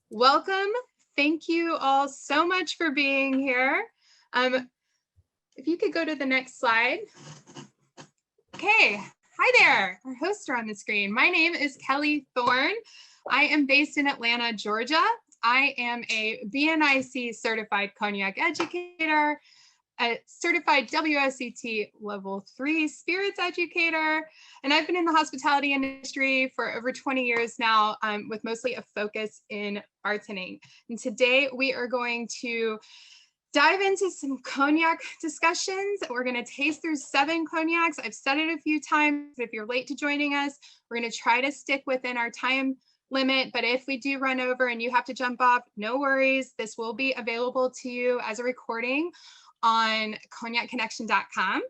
Welcome. Thank you all so much for being here. If you could go to the next slide. Okay, hi there. Our hosts are on the screen. My name is Kelly Thorne. I am based in Atlanta, Georgia. I am a BNIC certified cognac educator, a certified WSET level 3 spirits educator, and I've been in the hospitality industry for over 20 years now, with mostly a focus in bartending. And today we are going to dive into some cognac discussions. We're going to taste through 7 cognacs. I've said it a few times. If you're late to joining us, we're going to try to stick within our time limit, but if we do run over and you have to jump off, no worries. This will be available to you as a recording on cognacconnection.com.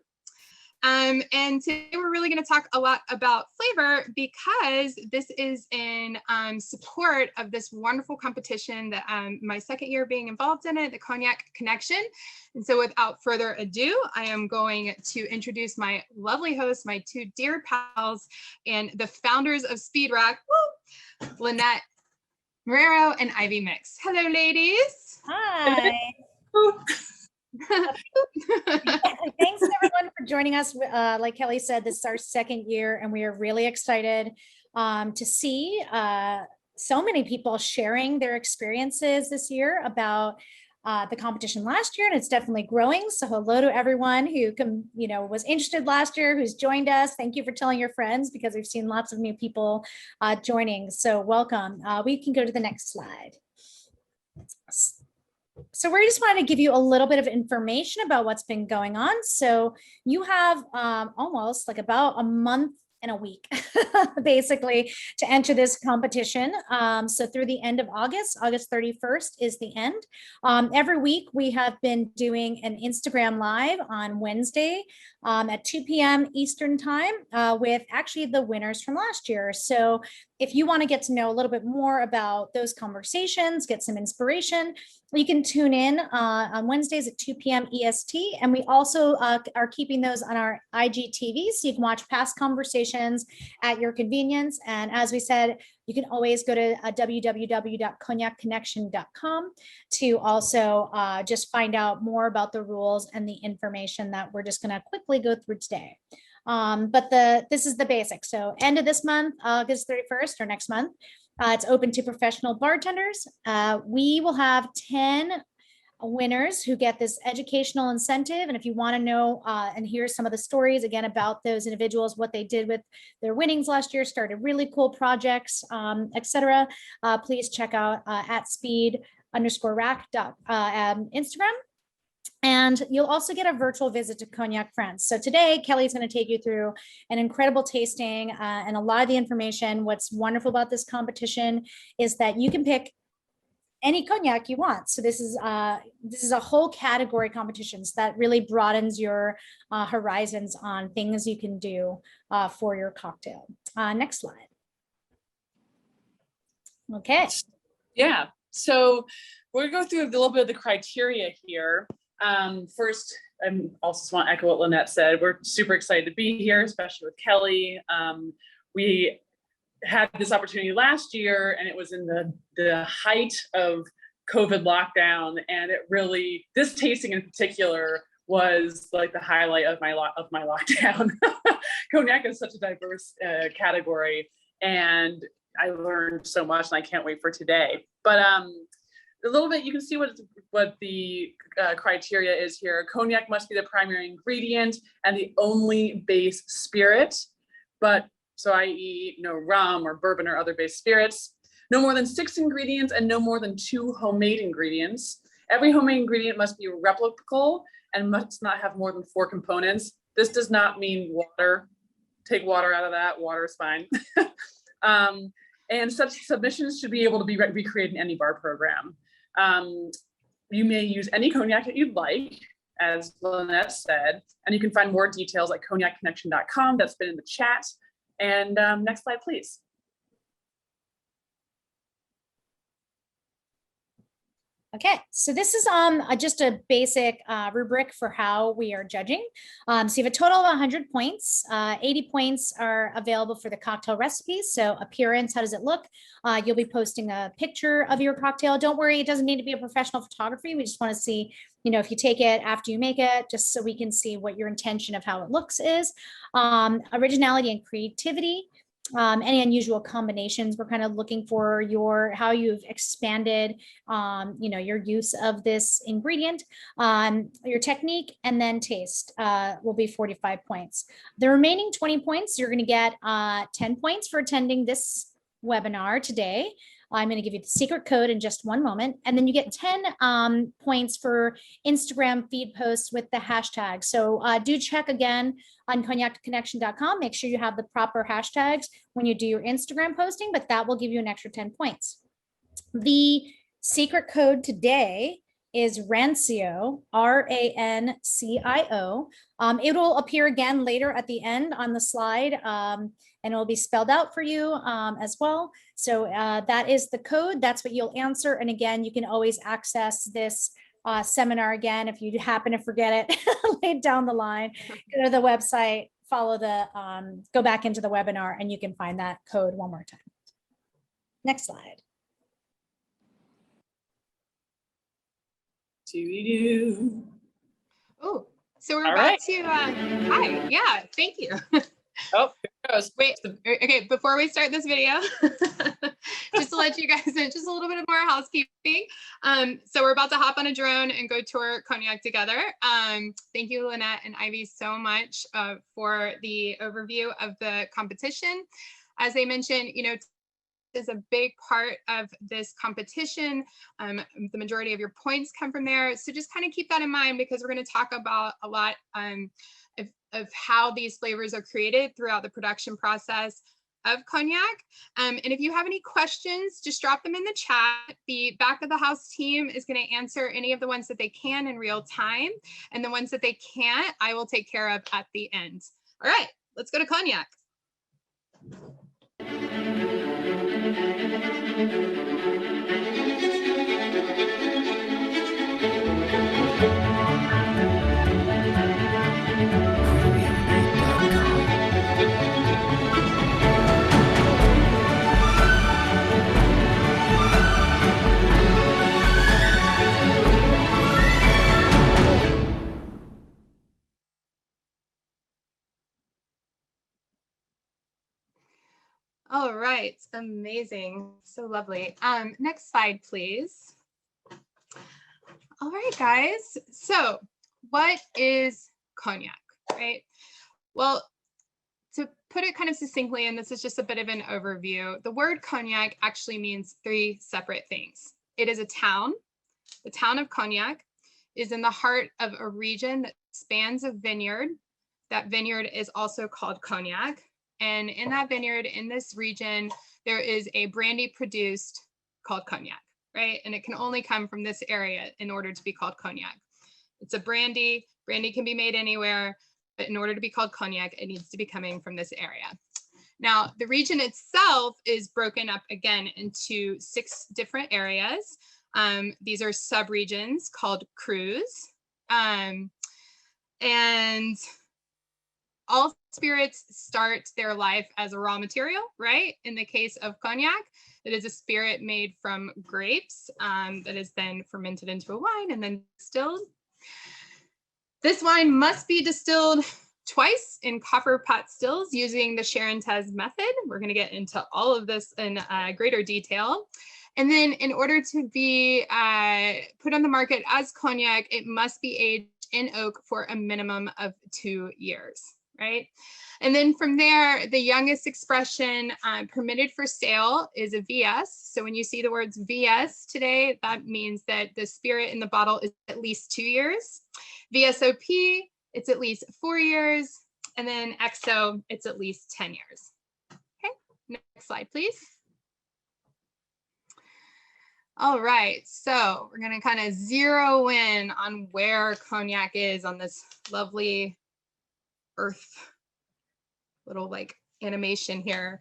And today we're really going to talk a lot about flavor because this is in support of this wonderful competition that my second year being involved in it, the Cognac Connection. And so without further ado, I am going to introduce my lovely hosts, my 2 dear pals, and the founders of Speed Rock, Lynette Marrero and Ivy Mix. Hello, ladies. Hi. Thanks everyone for joining us. Like Kelly said, this is our second year and we are really excited to see so many people sharing their experiences this year about the competition last year, and it's definitely growing. So hello to everyone who was interested last year, who's joined us. Thank you for telling your friends because we've seen lots of new people joining. So welcome. We can go to the next slide. So we just wanted to give you a little bit of information about what's been going on. So you have almost like about a month and a week, basically, to enter this competition. So through the end of August 31st is the end. Every week we have been doing an Instagram Live on Wednesday at 2 p.m. Eastern time with actually the winners from last year. So if you want to get to know a little bit more about those conversations, get some inspiration, you can tune in on Wednesdays at 2 p.m. EST. And we also are keeping those on our IGTV, so you can watch past conversations at your convenience. And as we said, you can always go to www.cognacconnection.com to also just find out more about the rules and the information that we're just going to quickly go through today. But this is the basics. So end of this month, August 31st or next month, it's open to professional bartenders. We will have 10 winners who get this educational incentive. And if you want to know and hear some of the stories again about those individuals, what they did with their winnings last year, started really cool projects, etc., please check out at speed_rack Instagram. And you'll also get a virtual visit to Cognac France. So today, Kelly's going to take you through an incredible tasting and a lot of the information. What's wonderful about this competition is that you can pick any cognac you want. So this is a whole category competition. So that really broadens your horizons on things you can do for your cocktail. Next slide. Okay. Yeah. So we're going to go through a little bit of the criteria here. First, I also just want to echo what Lynette said. We're super excited to be here, especially with Kelly. We had this opportunity last year and it was in the height of COVID lockdown. And it really, this tasting in particular was like the highlight of my lockdown. Cognac is such a diverse category and I learned so much and I can't wait for today. But a little bit, you can see what the criteria is here. Cognac must be the primary ingredient and the only base spirit, so i.e. no rum or bourbon or other base spirits. No more than 6 ingredients and no more than 2 homemade ingredients. Every homemade ingredient must be replicable and must not have more than 4 components. This does not mean water. Take water out of that, water is fine. And such submissions should be able to be recreated in any bar program. You may use any cognac that you'd like, as Lynette said, and you can find more details at cognacconnection.com. That's been in the chat. And next slide, please. Okay, so this is just a basic rubric for how we are judging. So you have a total of 100 points. 80 points are available for the cocktail recipes. So appearance, how does it look? You'll be posting a picture of your cocktail. Don't worry, it doesn't need to be a professional photography. We just want to see, you know, if you take it after you make it, just so we can see what your intention of how it looks is. Originality and creativity. Any unusual combinations. We're kind of looking for how you've expanded you know, your use of this ingredient, your technique, and then taste will be 45 points. The remaining 20 points, you're going to get 10 points for attending this webinar today. I'm going to give you the secret code in just one moment. And then you get 10 points for Instagram feed posts with the hashtag. So do check again on cognacconnection.com. Make sure you have the proper hashtags when you do your Instagram posting, but that will give you an extra 10 points. The secret code today is Rancio, RANCIO. It will appear again later at the end on the slide, and it will be spelled out for you as well. So that is the code. That's what you'll answer. And again, you can always access this seminar again if you happen to forget it later down the line. Go to the website, follow the, go back into the webinar, and you can find that code one more time. Next slide. Oh, so we're All about right. to, hi, yeah, thank you. Oh, here it goes. Wait, okay, before we start this video, just to let you guys know, just a little bit more housekeeping. So we're about to hop on a drone and go tour Cognac together. Thank you, Lynette and Ivy, so much for the overview of the competition. As I mentioned, you know, is a big part of this competition. The majority of your points come from there. So just kind of keep that in mind, because we're going to talk about a lot of how these flavors are created throughout the production process of Cognac. And if you have any questions, just drop them in the chat. The back of the house team is going to answer any of the ones that they can in real time. And the ones that they can't, I will take care of at the end. All right, let's go to Cognac. All right, amazing, so lovely. Next slide, please. All right, guys, so what is Cognac, right? Well, to put it kind of succinctly, and this is just a bit of an overview, the word Cognac actually means three separate things. It is a town. The town of Cognac is in the heart of a region that spans a vineyard. That vineyard is also called Cognac. And in that vineyard, in this region, there is a brandy produced called Cognac, right? And it can only come from this area in order to be called Cognac. It's a brandy. Brandy can be made anywhere, but in order to be called Cognac, it needs to be coming from this area. Now, the region itself is broken up again into 6 different areas. These are subregions called crus. And all spirits start their life as a raw material, right? In the case of Cognac, it is a spirit made from grapes that is then fermented into a wine and then distilled. This wine must be distilled twice in copper pot stills using the Charentes method. We're going to get into all of this in greater detail. And then in order to be put on the market as Cognac, it must be aged in oak for a minimum of 2 years, right? And then from there, the youngest expression permitted for sale is a VS. So when you see the words VS today, that means that the spirit in the bottle is at least 2 years. VSOP, it's at least 4 years. And then XO, it's at least 10 years. Okay, next slide, please. All right, so we're gonna kind of zero in on where Cognac is on this lovely Earth, little like animation here.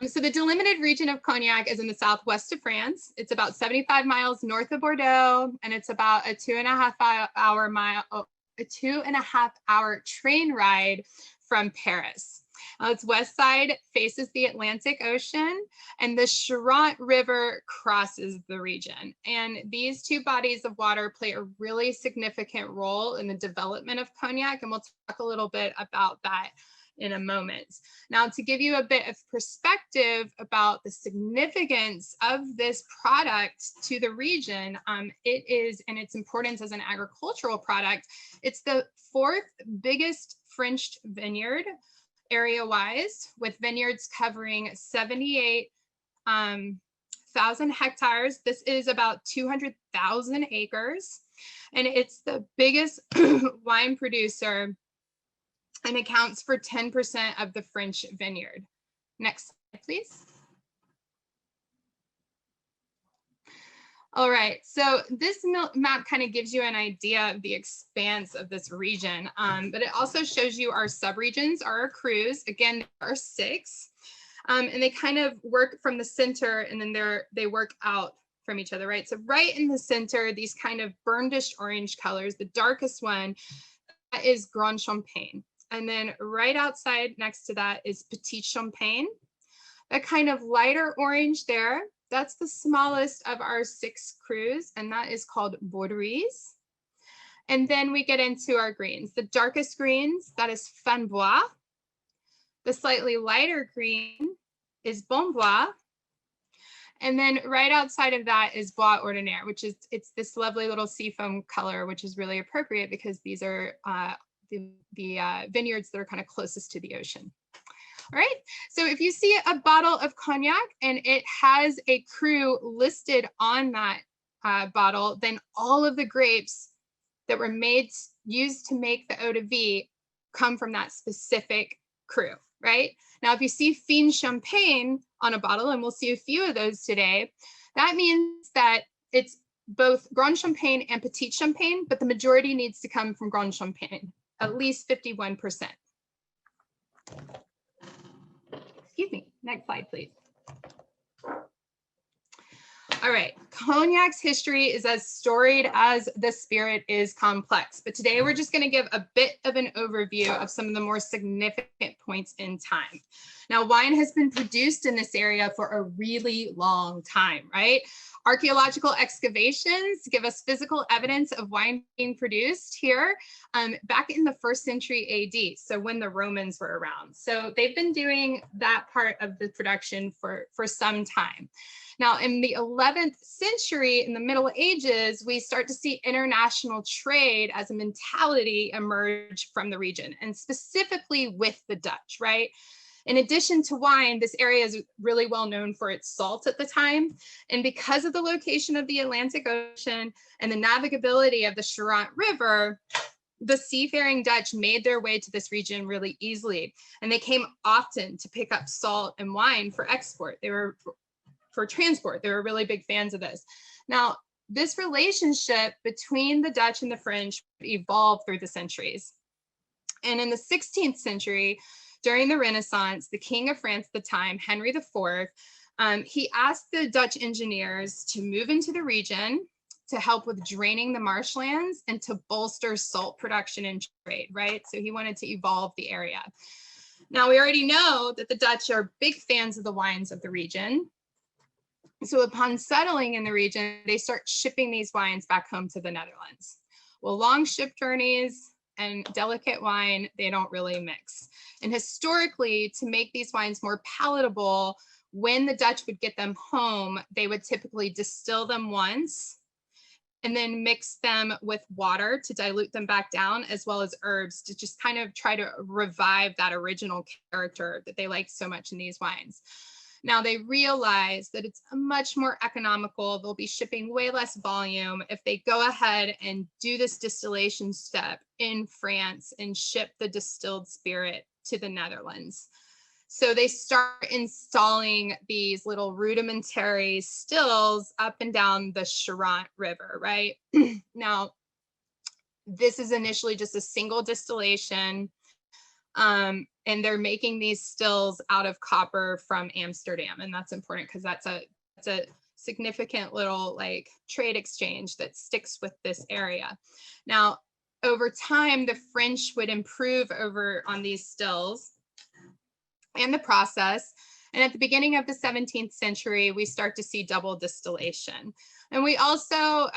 So the delimited region of Cognac is in the southwest of France. It's about 75 miles north of Bordeaux, and it's about a 2.5-hour train ride from Paris. Its west side faces the Atlantic Ocean, and the Charente River crosses the region. And these two bodies of water play a really significant role in the development of Cognac, and we'll talk a little bit about that in a moment. Now, to give you a bit of perspective about the significance of this product to the region, it is, and its importance as an agricultural product, it's the fourth biggest French vineyard area-wise, with vineyards covering 78,000 hectares. This is about 200,000 acres, and it's the biggest wine producer and accounts for 10% of the French vineyard. Next slide, please. All right, so this map kind of gives you an idea of the expanse of this region, but it also shows you our subregions, our crus. Again, there are 6, and they kind of work from the center, and then they work out from each other, right? So right in the center, these kind of burnedish orange colors, the darkest one is Grand Champagne. And then right outside next to that is Petit Champagne. That kind of lighter orange there, that's the smallest of our 6 crus, and that is called Borderies. And then we get into our greens. The darkest greens, that is Fanbois. The slightly lighter green is Bonbois. And then right outside of that is Bois Ordinaire, which is, it's this lovely little seafoam color, which is really appropriate because these are the vineyards that are kind of closest to the ocean. All right, so if you see a bottle of Cognac and it has a cru listed on that bottle, then all of the grapes that were used to make the eau de vie come from that specific cru, right? Now, if you see Fin Champagne on a bottle, and we'll see a few of those today, that means that it's both Grand Champagne and Petit Champagne, but the majority needs to come from Grand Champagne, at least 51%. Excuse me, next slide, please. All right, Cognac's history is as storied as the spirit is complex, but today we're just going to give a bit of an overview of some of the more significant points in time. Now, wine has been produced in this area for a really long time, right? Archaeological excavations give us physical evidence of wine being produced here back in the 1st century AD, so when the Romans were around. So they've been doing that part of the production for some time. Now, in the 11th century, in the Middle Ages, we start to see international trade as a mentality emerge from the region, and specifically with the Dutch, right? In addition to wine, this area is really well known for its salt at the time. And because of the location of the Atlantic Ocean and the navigability of the Charente River, the seafaring Dutch made their way to this region really easily. And they came often to pick up salt and wine for export. They were for transport. They were really big fans of this. Now, this relationship between the Dutch and the French evolved through the centuries. And in the 16th century, during the Renaissance, the King of France at the time, Henry IV, he asked the Dutch engineers to move into the region to help with draining the marshlands and to bolster salt production and trade, right? So he wanted to evolve the area. Now, we already know that the Dutch are big fans of the wines of the region. So upon settling in the region, they start shipping these wines back home to the Netherlands. Well, long ship journeys and delicate wine, they don't really mix. And historically, to make these wines more palatable, when the Dutch would get them home, they would typically distill them once and then mix them with water to dilute them back down, as well as herbs to just kind of try to revive that original character that they liked so much in these wines. Now they realize that it's much more economical. They'll be shipping way less volume if they go ahead and do this distillation step in France and ship the distilled spirit to the Netherlands. So they start installing these little rudimentary stills up and down the Charente River, right? Now, this is initially just a single distillation. And they're making these stills out of copper from Amsterdam. And that's important because that's a significant little like trade exchange that sticks with this area. Now, over time, the French would improve over on these stills and the process. And at the beginning of the 17th century, we start to see double distillation. And we also,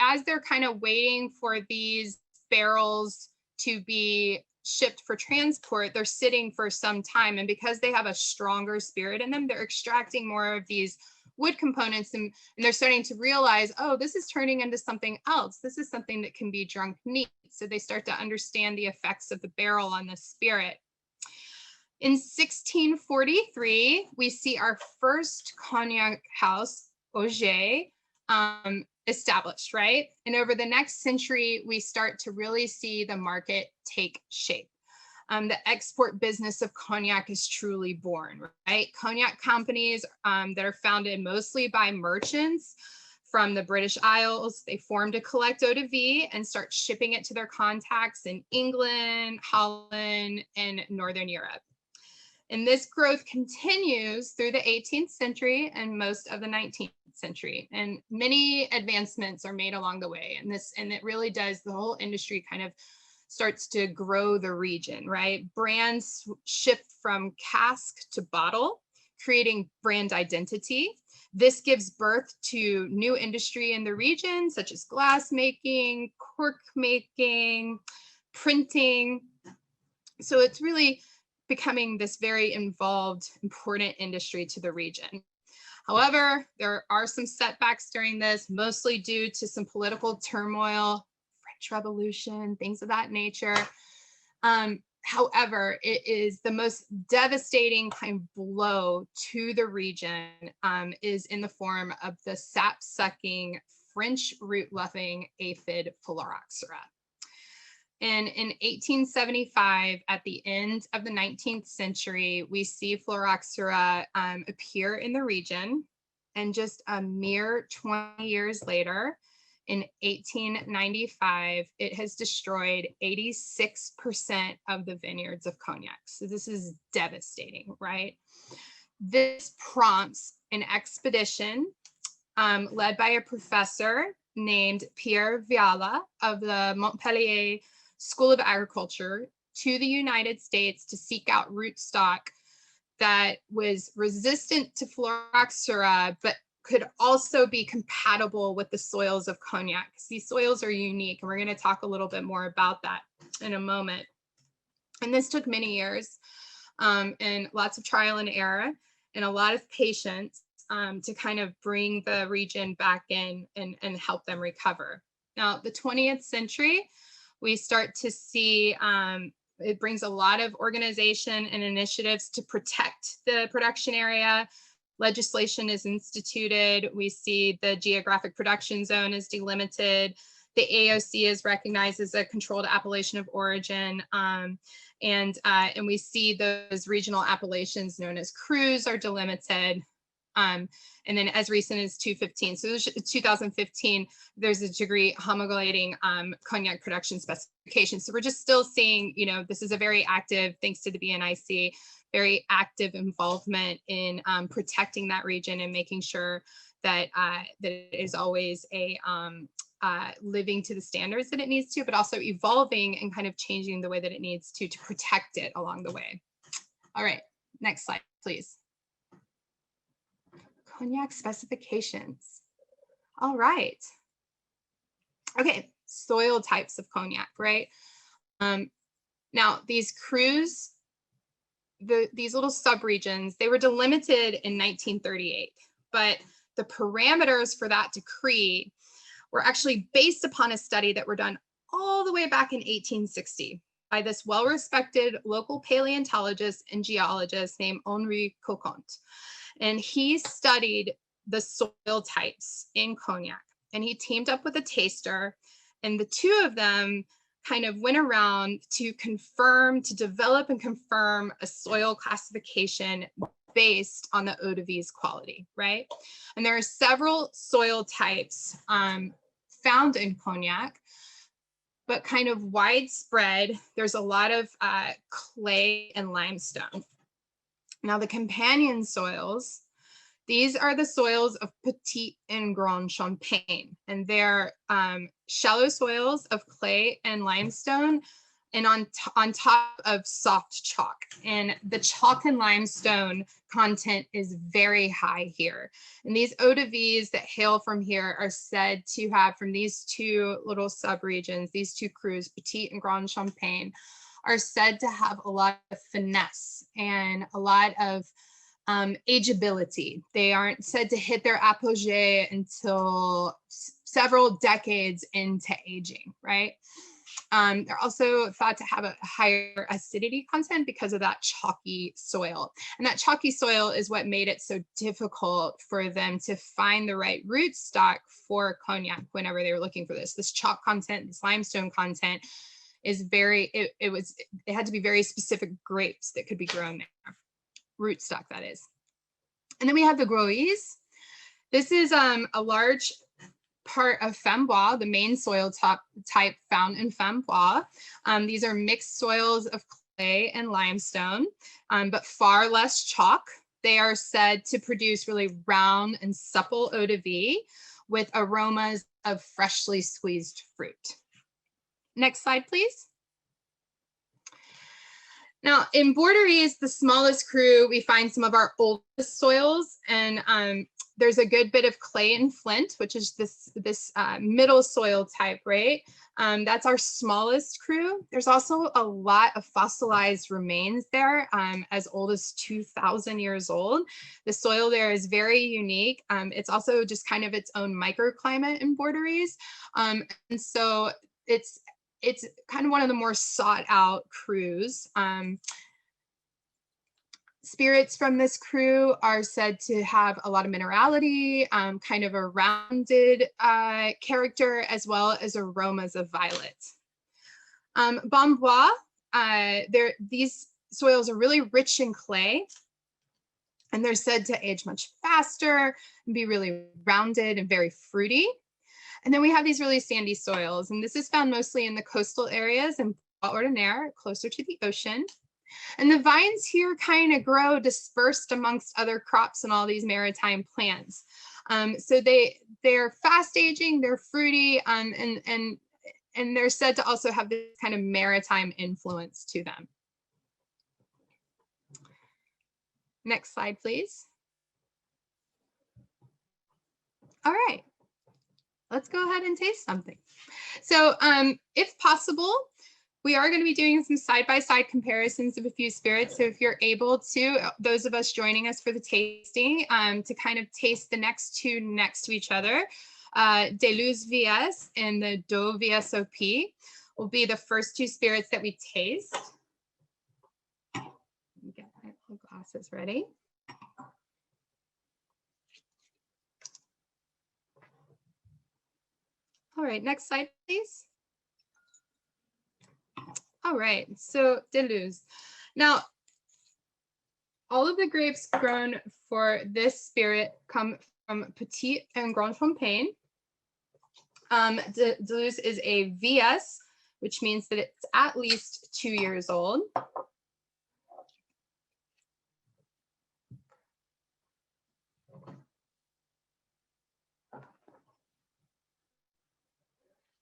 as they're kind of waiting for these barrels to be shipped for transport, they're sitting for some time. And because they have a stronger spirit in them, they're extracting more of these wood components, and they're starting to realize, oh, this is turning into something else. This is something that can be drunk neat. So they start to understand the effects of the barrel on the spirit. In 1643, we see our first cognac house, Auger, established, right? And over the next century, we start to really see the market take shape. The export business of cognac is truly born, right? Cognac companies that are founded mostly by merchants from the British Isles, they form to collect eau de vie and start shipping it to their contacts in England, Holland, and Northern Europe. And this growth continues through the 18th century and most of the 19th century. And many advancements are made along the way. And it really does, the whole industry kind of starts to grow the region, right? Brands shift from cask to bottle, creating brand identity. This gives birth to new industry in the region, such as glass making, cork making, printing. So it's really becoming this very involved, important industry to the region. However, there are some setbacks during this, mostly due to some political turmoil, French Revolution, things of that nature. However, it is the most devastating kind of blow to the region is in the form of the sap-sucking, French root-loving aphid Phylloxera. And in 1875, at the end of the 19th century, we see Phylloxera appear in the region. And just a mere 20 years later, in 1895, it has destroyed 86% of the vineyards of Cognac. So this is devastating, right? This prompts an expedition led by a professor named Pierre Viala of the Montpellier School of Agriculture to the United States to seek out rootstock that was resistant to Phylloxera, but could also be compatible with the soils of Cognac. These soils are unique, and we're going to talk a little bit more about that in a moment. And this took many years and lots of trial and error and a lot of patience to kind of bring the region back in and help them recover. Now, the 20th century, we start to see it brings a lot of organization and initiatives to protect the production area. Legislation is instituted. We see the geographic production zone is delimited. The AOC is recognized as a controlled appellation of origin. And we see those regional appellations known as crus are delimited. And then as recent as 2015, there's a degree homologating cognac production specifications. So we're just still seeing, you know, this is a very active, thanks to the BNIC, very active involvement in protecting that region and making sure that that it is always a living to the standards that it needs to, but also evolving and kind of changing the way that it needs to protect it along the way. All right, next slide, please. Cognac specifications. All right. Okay, soil types of cognac, right? Now, these crus, these little subregions, they were delimited in 1938, but the parameters for that decree were actually based upon a study that were done all the way back in 1860 by this well-respected local paleontologist and geologist named Henri Coquant. And he studied the soil types in Cognac, and he teamed up with a taster, and the two of them kind of went around to develop and confirm a soil classification based on the eau de vie's quality, right? And there are several soil types found in Cognac. but kind of widespread, there's a lot of clay and limestone. Now the companion soils, these are the soils of Petit and Grand Champagne, and they're shallow soils of clay and limestone, and on top of soft chalk. And the chalk and limestone content is very high here. And these eau de vies that hail from here are said to have, from these two little subregions, these two crus, Petit and Grand Champagne, are said to have a lot of finesse and a lot of ageability. They aren't said to hit their apogee until several decades into aging, right? They're also thought to have a higher acidity content because of that chalky soil. And that chalky soil is what made it so difficult for them to find the right rootstock for cognac whenever they were looking for this. This chalk content, this limestone content is it had to be very specific grapes that could be grown there. Rootstock, that is. And then we have the Groix. This is a large part of Fembois, the main soil type found in Fembois. These are mixed soils of clay and limestone, but far less chalk. They are said to produce really round and supple eau de vie with aromas of freshly squeezed fruit. Next slide, please. Now in Borderies, the smallest cru, we find some of our oldest soils, and there's a good bit of clay and flint, which is this middle soil type, right? That's our smallest cru. There's also a lot of fossilized remains there, as old as 2,000 years old. The soil there is very unique. It's also just kind of its own microclimate in Borderies. And so it's kind of one of the more sought out crus. Spirits from this cru are said to have a lot of minerality, kind of a rounded character, as well as aromas of violet. Bambois, these soils are really rich in clay, and they're said to age much faster and be really rounded and very fruity. And then we have these really sandy soils, and this is found mostly in the coastal areas and Ordinaire, closer to the ocean. And the vines here kind of grow dispersed amongst other crops and all these maritime plants. So they're fast aging, they're fruity, and they're said to also have this kind of maritime influence to them. Next slide, please. All right, let's go ahead and taste something. So if possible, we are going to be doing some side-by-side comparisons of a few spirits. So if you're able to, those of us joining us for the tasting, to kind of taste the next two next to each other, Deleuze VS and the Doe VSOP will be the first two spirits that we taste. Let me get my glasses ready. All right, next slide, please. All right, so Deleuze. Now, all of the grapes grown for this spirit come from Petit and Grand Champagne. Deleuze is a VS, which means that it's at least 2 years old.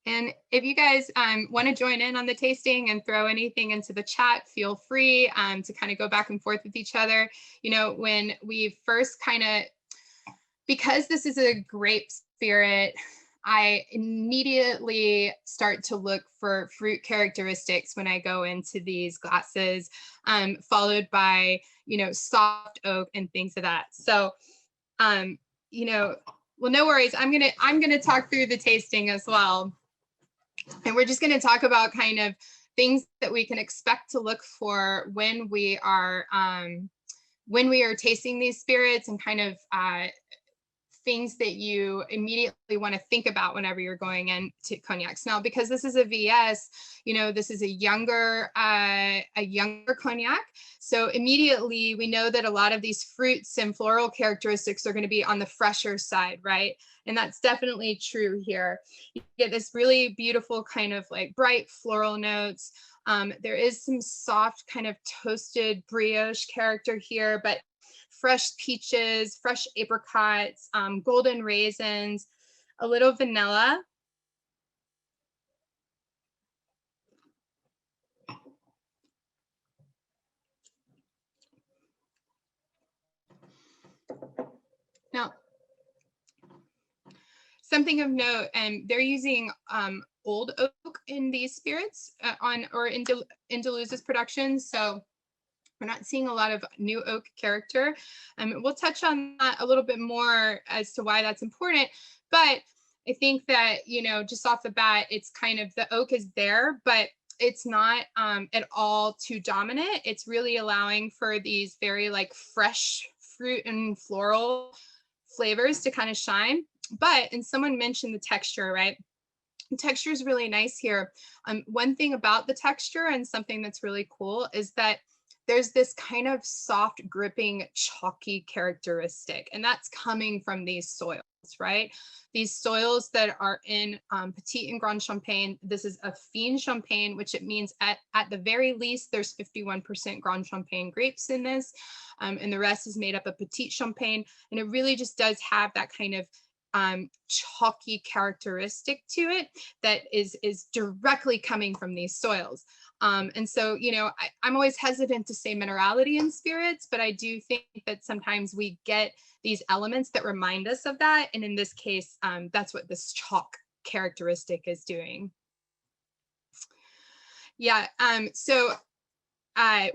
And if you guys want to join in on the tasting and throw anything into the chat, feel free to kind of go back and forth with each other. You know, when we first kind of, because this is a grape spirit, I immediately start to look for fruit characteristics when I go into these glasses, followed by, you know, soft oak and things of that. So, you know, well, no worries. I'm gonna talk through the tasting as well. And we're just going to talk about kind of things that we can expect to look for when we are tasting these spirits, and kind of things that you immediately want to think about whenever you're going into cognacs. Now, because this is a VS, you know, this is a younger cognac. So immediately we know that a lot of these fruits and floral characteristics are going to be on the fresher side, right? And that's definitely true here. You get this really beautiful kind of like bright floral notes. There is some soft kind of toasted brioche character here, but fresh peaches, fresh apricots, golden raisins, a little vanilla. Now, something of note, they're using old oak in these spirits in Deleuze's production. So we're not seeing a lot of new oak character. We'll touch on that a little bit more as to why that's important. But I think that, you know, just off the bat, it's kind of the oak is there, but it's not at all too dominant. It's really allowing for these very like fresh fruit and floral flavors to kind of shine. But, and someone mentioned the texture, right? The texture is really nice here. One thing about the texture and something that's really cool is that there's this kind of soft, gripping, chalky characteristic, and that's coming from these soils, right? These soils that are in Petit and Grand Champagne. This is a fine Champagne, which it means at the very least, there's 51% Grand Champagne grapes in this, and the rest is made up of Petit Champagne, and it really just does have that kind of chalky characteristic to it that is directly coming from these soils. And so, you know, I'm always hesitant to say minerality in spirits, but I do think that sometimes we get these elements that remind us of that. And in this case, that's what this chalk characteristic is doing. Yeah, so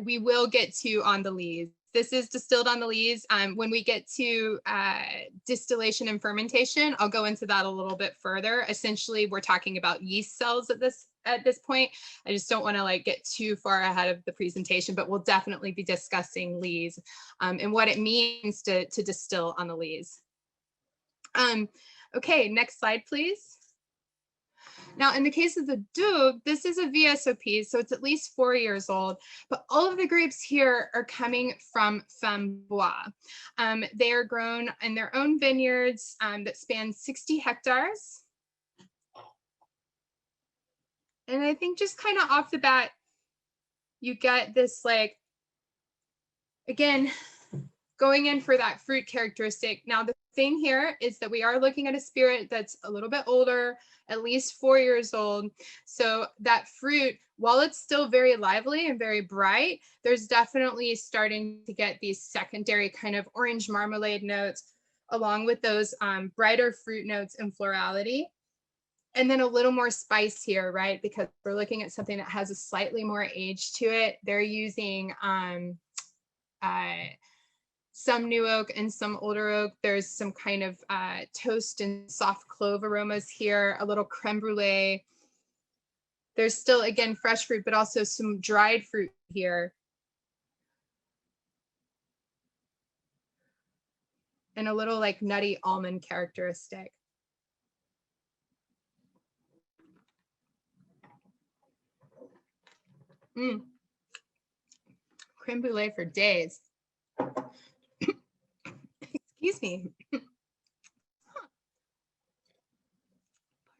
we will get to on the lees. This is distilled on the lees. When we get to distillation and fermentation, I'll go into that a little bit further. Essentially, we're talking about yeast cells at this point. I just don't want to like get too far ahead of the presentation, but we'll definitely be discussing lees and what it means to distill on the lees. Okay, next slide, please. Now, in the case of the Doug, this is a VSOP, so it's at least 4 years old, but all of the grapes here are coming from Fembois. They are grown in their own vineyards that span 60 hectares. And I think just kind of off the bat, you get this like, again, going in for that fruit characteristic. Now, the thing here is that we are looking at a spirit that's a little bit older, at least 4 years old. So that fruit, while it's still very lively and very bright, there's definitely starting to get these secondary kind of orange marmalade notes, along with those brighter fruit notes and florality. And then a little more spice here, right? Because we're looking at something that has a slightly more age to it. They're using some new oak and some older oak. There's some kind of toast and soft clove aromas here, a little creme brulee. There's still, again, fresh fruit, but also some dried fruit here. And a little like nutty almond characteristic. Creme brulee for days. Excuse me.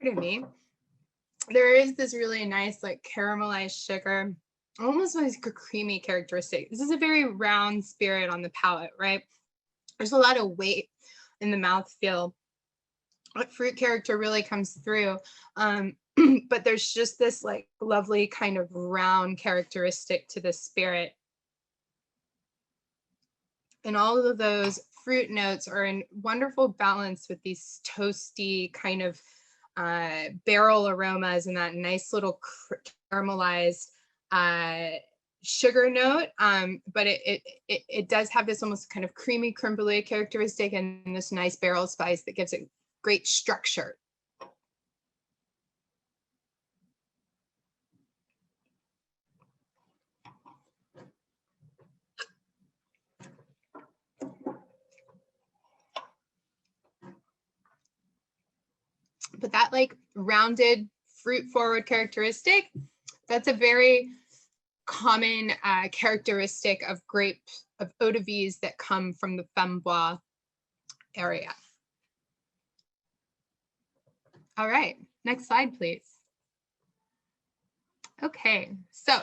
Pardon me. There is this really nice like caramelized sugar, almost like a creamy characteristic. This is a very round spirit on the palate, right? There's a lot of weight in the mouthfeel. What fruit character really comes through. But there's just this like lovely kind of round characteristic to the spirit. And all of those fruit notes are in wonderful balance with these toasty kind of barrel aromas and that nice little caramelized sugar note. But it does have this almost kind of creamy creme brulee characteristic and this nice barrel spice that gives it great structure. But that like rounded fruit forward characteristic, that's a very common characteristic of eau de vies that come from the Fembois area. All right, next slide, please. Okay, so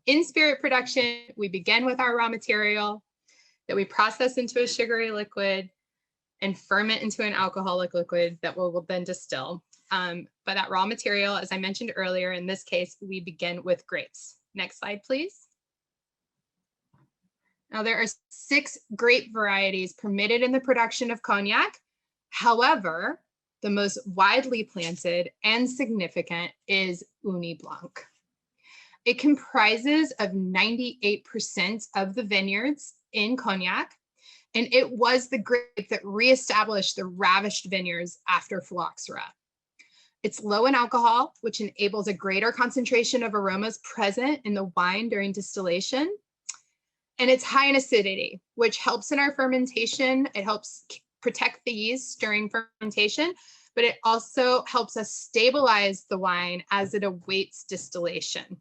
in spirit production, we begin with our raw material that we process into a sugary liquid and ferment into an alcoholic liquid that we'll then distill. But that raw material, as I mentioned earlier, in this case, we begin with grapes. Next slide, please. Now, there are 6 grape varieties permitted in the production of cognac. However, the most widely planted and significant is Uni Blanc. It comprises of 98% of the vineyards in Cognac, and it was the grape that reestablished the ravished vineyards after phylloxera. It's low in alcohol, which enables a greater concentration of aromas present in the wine during distillation. And it's high in acidity, which helps in our fermentation. It helps protect the yeast during fermentation, but it also helps us stabilize the wine as it awaits distillation.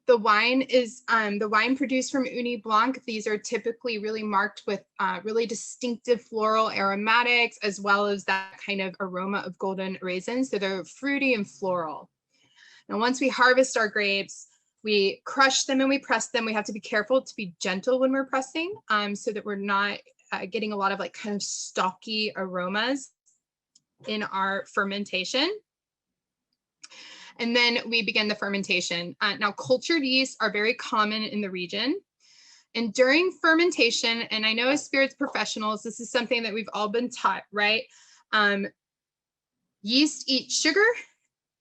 The wine is the wine produced from Uni Blanc. These are typically really marked with really distinctive floral aromatics, as well as that kind of aroma of golden raisins. So they're fruity and floral. Now, once we harvest our grapes, we crush them and we press them. We have to be careful to be gentle when we're pressing, so that we're not getting a lot of like kind of stalky aromas in our fermentation. And then we begin the fermentation. Now, cultured yeasts are very common in the region. And during fermentation, and I know as spirits professionals, this is something that we've all been taught, right? Yeast eat sugar,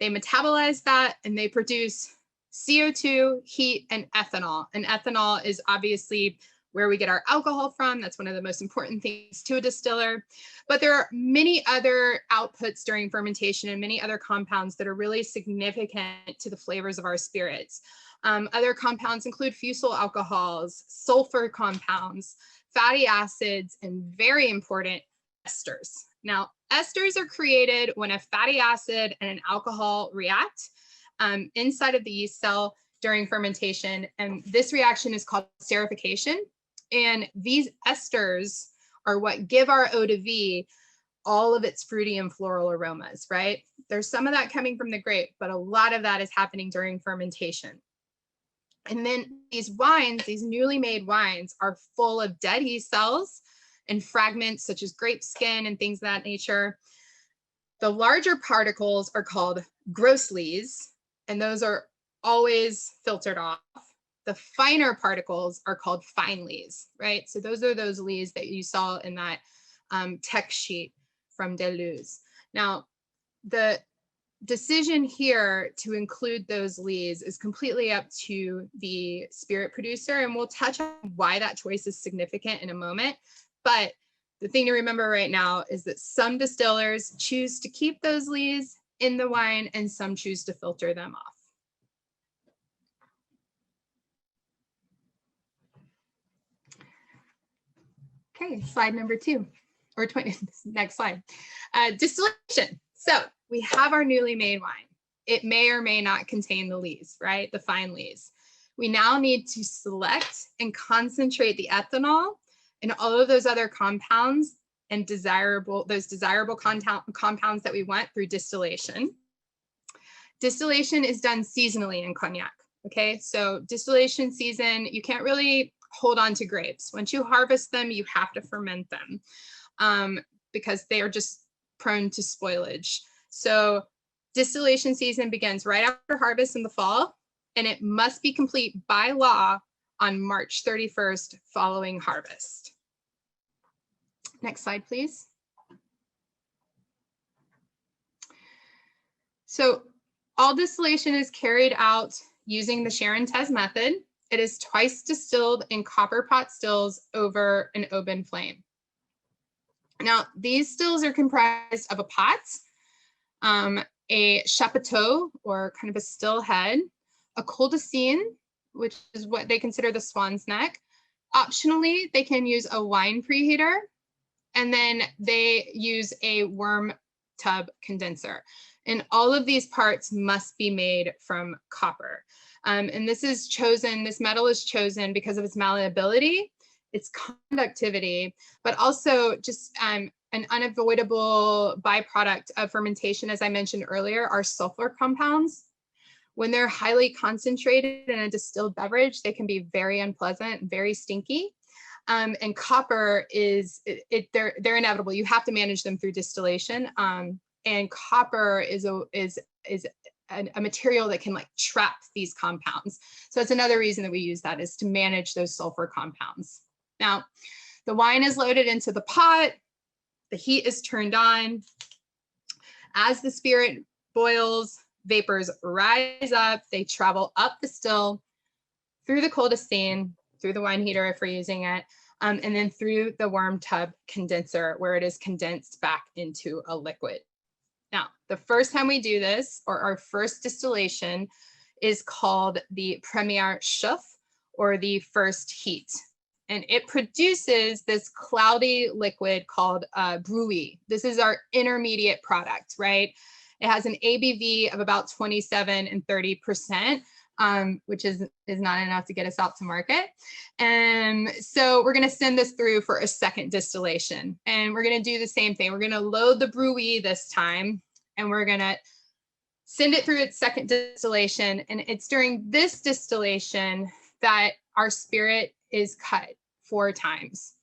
they metabolize that, and they produce CO2, heat, and ethanol. And ethanol is obviously where we get our alcohol from. That's one of the most important things to a distiller. But there are many other outputs during fermentation and many other compounds that are really significant to the flavors of our spirits. Other compounds include fusel alcohols, sulfur compounds, fatty acids, and very important, esters. Now, esters are created when a fatty acid and an alcohol react inside of the yeast cell during fermentation. And this reaction is called esterification. And these esters are what give our eau de vie all of its fruity and floral aromas, right? There's some of that coming from the grape, but a lot of that is happening during fermentation. And then these wines, these newly made wines, are full of dead yeast cells and fragments such as grape skin and things of that nature. The larger particles are called gross lees, and those are always filtered off. The finer particles are called fine lees, right? So those are those lees that you saw in that text sheet from Deleuze. Now, the decision here to include those lees is completely up to the spirit producer, and we'll touch on why that choice is significant in a moment. But the thing to remember right now is that some distillers choose to keep those lees in the wine and some choose to filter them off. Okay, slide number 2, or 20, next slide. Distillation. So we have our newly made wine. It may or may not contain the lees, right? The fine lees. We now need to select and concentrate the ethanol and all of those other compounds and those desirable compounds that we want through distillation. Distillation is done seasonally in Cognac, okay? So distillation season, you can't really hold on to grapes. Once you harvest them, you have to ferment them because they are just prone to spoilage. So distillation season begins right after harvest in the fall, and it must be complete by law on March 31st following harvest. Next slide, please. So all distillation is carried out using the Charentes method. It is twice distilled in copper pot stills over an open flame. Now, these stills are comprised of a pot, a chapiteau, or kind of a still head, a cul-de-sac, which is what they consider the swan's neck. Optionally, they can use a wine preheater, and then they use a worm tub condenser. And all of these parts must be made from copper. And this metal is chosen because of its malleability, its conductivity, but also just an unavoidable byproduct of fermentation, as I mentioned earlier, are sulfur compounds. When they're highly concentrated in a distilled beverage, they can be very unpleasant, very stinky. And copper they're inevitable. You have to manage them through distillation. And copper is a material that can like trap these compounds. So it's another reason that we use that, is to manage those sulfur compounds. Now, the wine is loaded into the pot. The heat is turned on. As the spirit boils, vapors rise up. They travel up the still, through the coldestine, through the wine heater if we're using it, and then through the worm tub condenser, where it is condensed back into a liquid. Now, the first time we do this, or our first distillation, is called the première chauffe, or the first heat. And it produces this cloudy liquid called bruit. This is our intermediate product, right? It has an ABV of about 27 and 30%, which is not enough to get us out to market. And so we're going to send this through for a second distillation. And we're going to do the same thing. We're going to load the bruit this time, and we're going to send it through its second distillation. And it's during this distillation that our spirit is cut 4 times.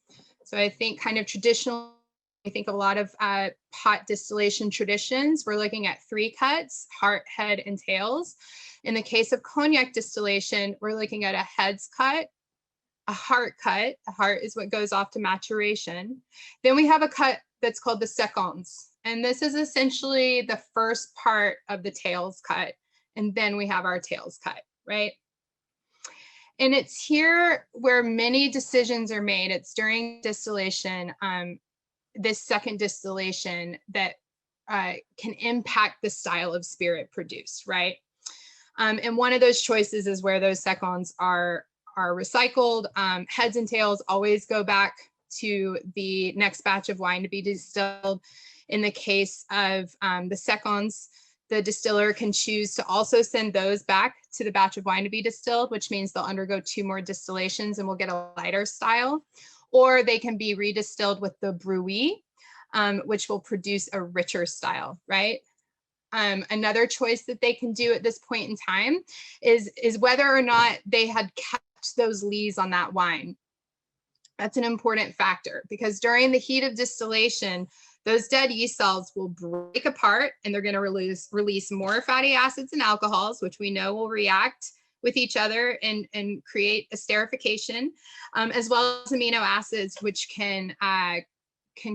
So I think kind of traditional, I think a lot of pot distillation traditions, we're looking at 3 cuts: heart, head, and tails. In the case of cognac distillation, we're looking at a head's cut, a heart cut. A heart is what goes off to maturation. Then we have a cut that's called the seconds. And this is essentially the first part of the tails cut. And then we have our tails cut, right? And it's here where many decisions are made. It's during distillation, this second distillation, that can impact the style of spirit produced, right? And one of those choices is where those seconds are recycled. Heads and tails always go back to the next batch of wine to be distilled. In the case of the seconds, the distiller can choose to also send those back to the batch of wine to be distilled, which means they'll undergo 2 more distillations and we'll get a lighter style. Or they can be redistilled with the bruit, which will produce a richer style, right? Another choice that they can do at this point in time is whether or not they had kept those lees on that wine. That's an important factor, because during the heat of distillation, those dead yeast cells will break apart and they're going to release more fatty acids and alcohols, which we know will react with each other and create esterification, as well as amino acids, which can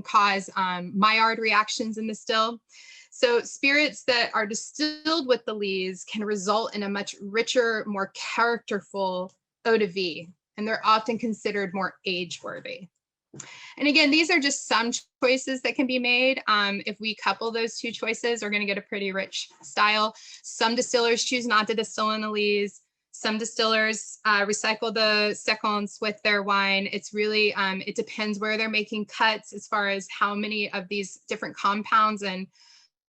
cause Maillard reactions in the still. So spirits that are distilled with the lees can result in a much richer, more characterful eau de vie, and they're often considered more age-worthy. And again, these are just some choices that can be made. If we couple those 2 choices, we're going to get a pretty rich style. Some distillers choose not to distill in the lees. Some distillers recycle the seconds with their wine. It's really, it depends where they're making cuts as far as how many of these different compounds and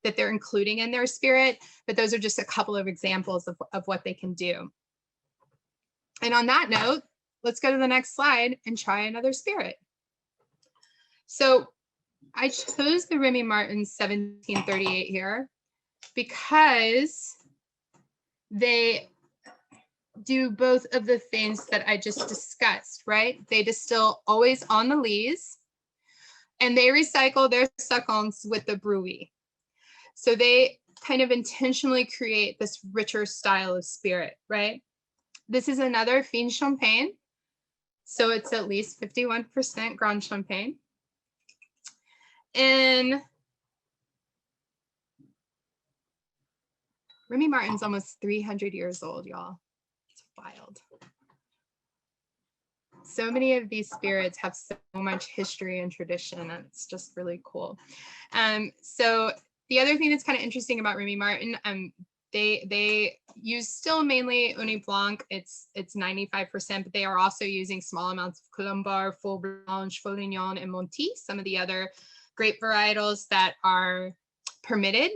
that they're including in their spirit. But those are just a couple of examples of what they can do. And on that note, let's go to the next slide and try another spirit. So I chose the Remy Martin 1738 here because they do both of the things that I just discussed, right? They distill always on the lees, and they recycle their seconds with the bruit. So they kind of intentionally create this richer style of spirit, right? This is another Fine Champagne. So it's at least 51% Grand Champagne. And Remy Martin's almost 300 years old, y'all. It's wild. So many of these spirits have so much history and tradition, and it's just really cool. So the other thing that's kind of interesting about Remy Martin, they use still mainly Uni Blanc. It's 95%, but they are also using small amounts of Colombar, Faux Blanche, Faux Lignon, and Monty, some of the other grape varietals that are permitted.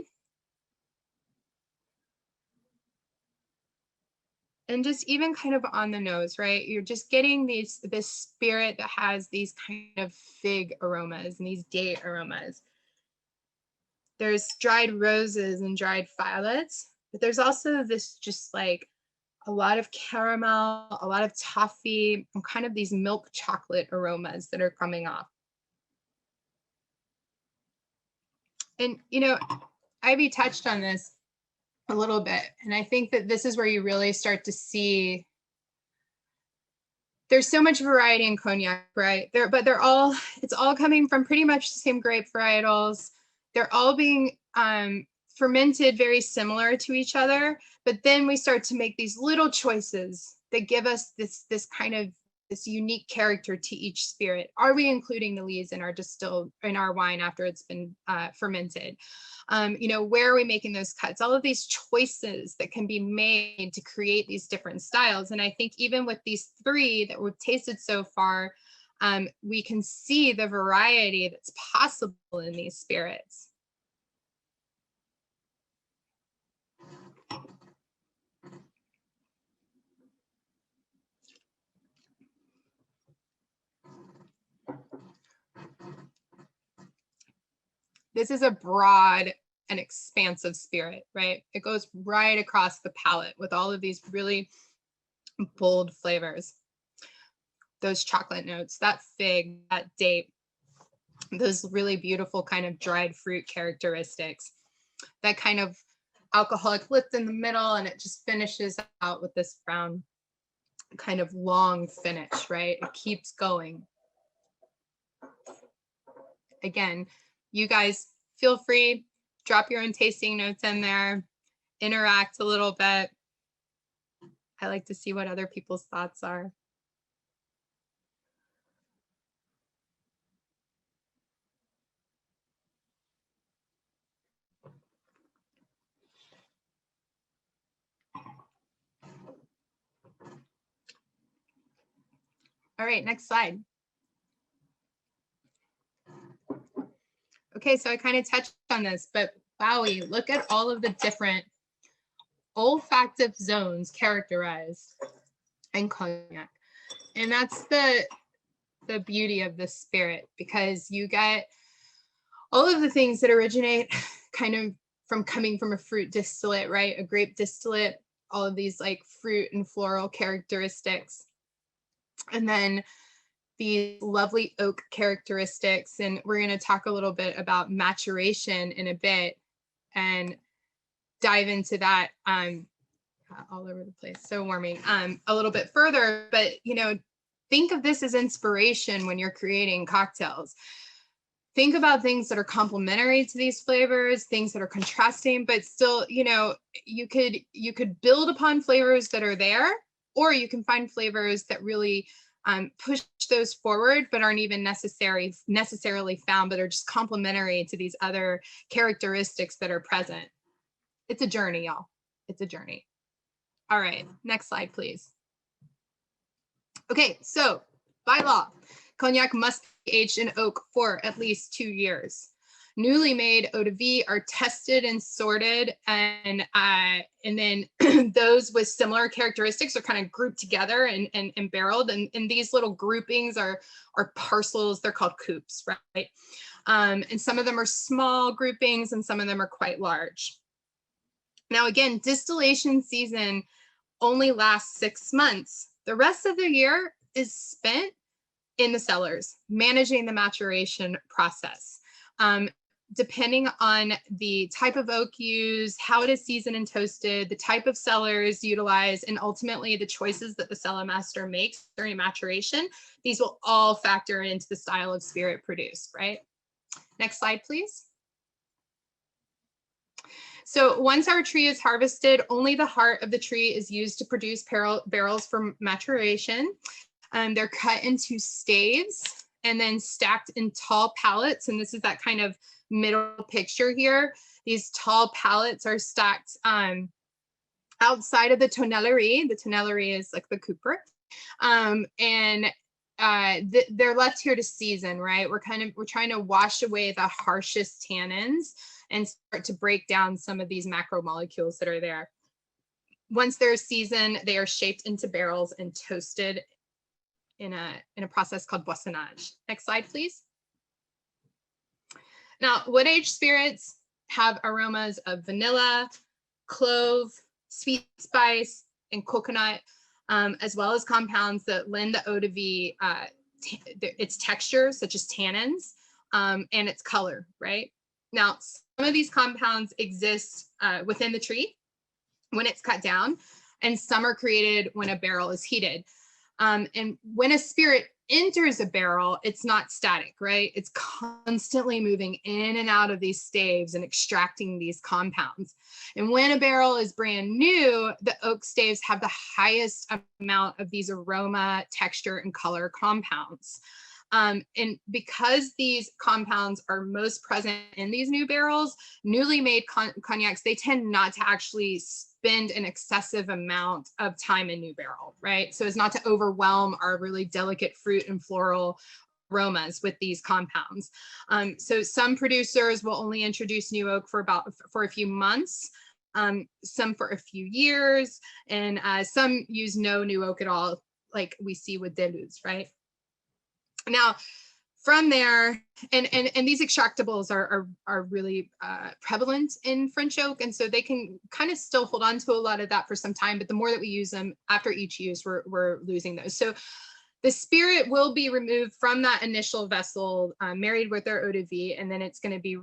And just even kind of on the nose, right? You're just getting this spirit that has these kind of fig aromas and these date aromas. There's dried roses and dried violets, but there's also this just like a lot of caramel, a lot of toffee, and kind of these milk chocolate aromas that are coming off. And, you know, Ivy touched on this a little bit, and I think that this is where you really start to see there's so much variety in cognac, right? But it's all coming from pretty much the same grape varietals. They're all being fermented very similar to each other, but then we start to make these little choices that give us this kind of this unique character to each spirit. Are we including the lees in our wine after it's been fermented? You know, where are we making those cuts? All of these choices that can be made to create these different styles. And I think even with these three that we've tasted so far, we can see the variety that's possible in these spirits. This is a broad and expansive spirit, right? It goes right across the palate with all of these really bold flavors. Those chocolate notes, that fig, that date, those really beautiful kind of dried fruit characteristics, that kind of alcoholic lift in the middle, and it just finishes out with this brown kind of long finish, right? It keeps going. Again, you guys feel free, drop your own tasting notes in there, interact a little bit. I like to see what other people's thoughts are. All right, next slide. Okay, so I kind of touched on this, but wowie, look at all of the different olfactive zones characterized in cognac. And that's the beauty of this spirit, because you get all of the things that originate kind of from coming from a fruit distillate, right? A grape distillate, all of these like fruit and floral characteristics. And then these lovely oak characteristics. And we're going to talk a little bit about maturation in a bit and dive into that all over the place. So warming a little bit further, but you know, think of this as inspiration when you're creating cocktails. Think about things that are complementary to these flavors, things that are contrasting, but still, you know, you could build upon flavors that are there, or you can find flavors that really push those forward, but aren't even necessarily found, but are just complementary to these other characteristics that are present. It's a journey, y'all. It's a journey. All right, next slide, please. Okay, so by law, cognac must be aged in oak for at least 2 years. Newly made eau de vie are tested and sorted, and then those with similar characteristics are kind of grouped together and barreled. And these little groupings are parcels. They're called coupes, right? And some of them are small groupings, and some of them are quite large. Now, again, distillation season only lasts 6 months. The rest of the year is spent in the cellars, managing the maturation process. Depending on the type of oak used, how it is seasoned and toasted, the type of cellars utilized, and ultimately the choices that the cellar master makes during maturation, these will all factor into the style of spirit produced, right? Next slide, please. So once our tree is harvested, only the heart of the tree is used to produce barrels for maturation. They're cut into staves and then stacked in tall pallets. And this is that kind of middle picture here. These tall pallets are stacked outside of the tonnellerie. The tonnellerie is like the cooper. And they're left here to season, right? We're trying to wash away the harshest tannins and start to break down some of these macromolecules that are there. Once they're seasoned, they are shaped into barrels and toasted in a process called boissonnage. Next slide, please. Now, wood-aged spirits have aromas of vanilla, clove, sweet spice, and coconut, as well as compounds that lend the eau de vie its texture, such as tannins, and its color, right? Now, some of these compounds exist within the tree when it's cut down, and some are created when a barrel is heated. And when a spirit enters a barrel, it's not static, right? It's constantly moving in and out of these staves and extracting these compounds. And when a barrel is brand new, the oak staves have the highest amount of these aroma, texture, and color compounds. And because these compounds are most present in these new barrels, newly made cognacs, they tend not to actually spend an excessive amount of time in new barrel, right? So as not to overwhelm our really delicate fruit and floral aromas with these compounds. So some producers will only introduce new oak for a few months, some for a few years, and some use no new oak at all, like we see with Deleuze, right? Now, from there, and these extractables are really prevalent in French oak, and so they can kind of still hold on to a lot of that for some time, but the more that we use them, after each use, we're losing those. So the spirit will be removed from that initial vessel, married with their eau de vie, and then it's going to be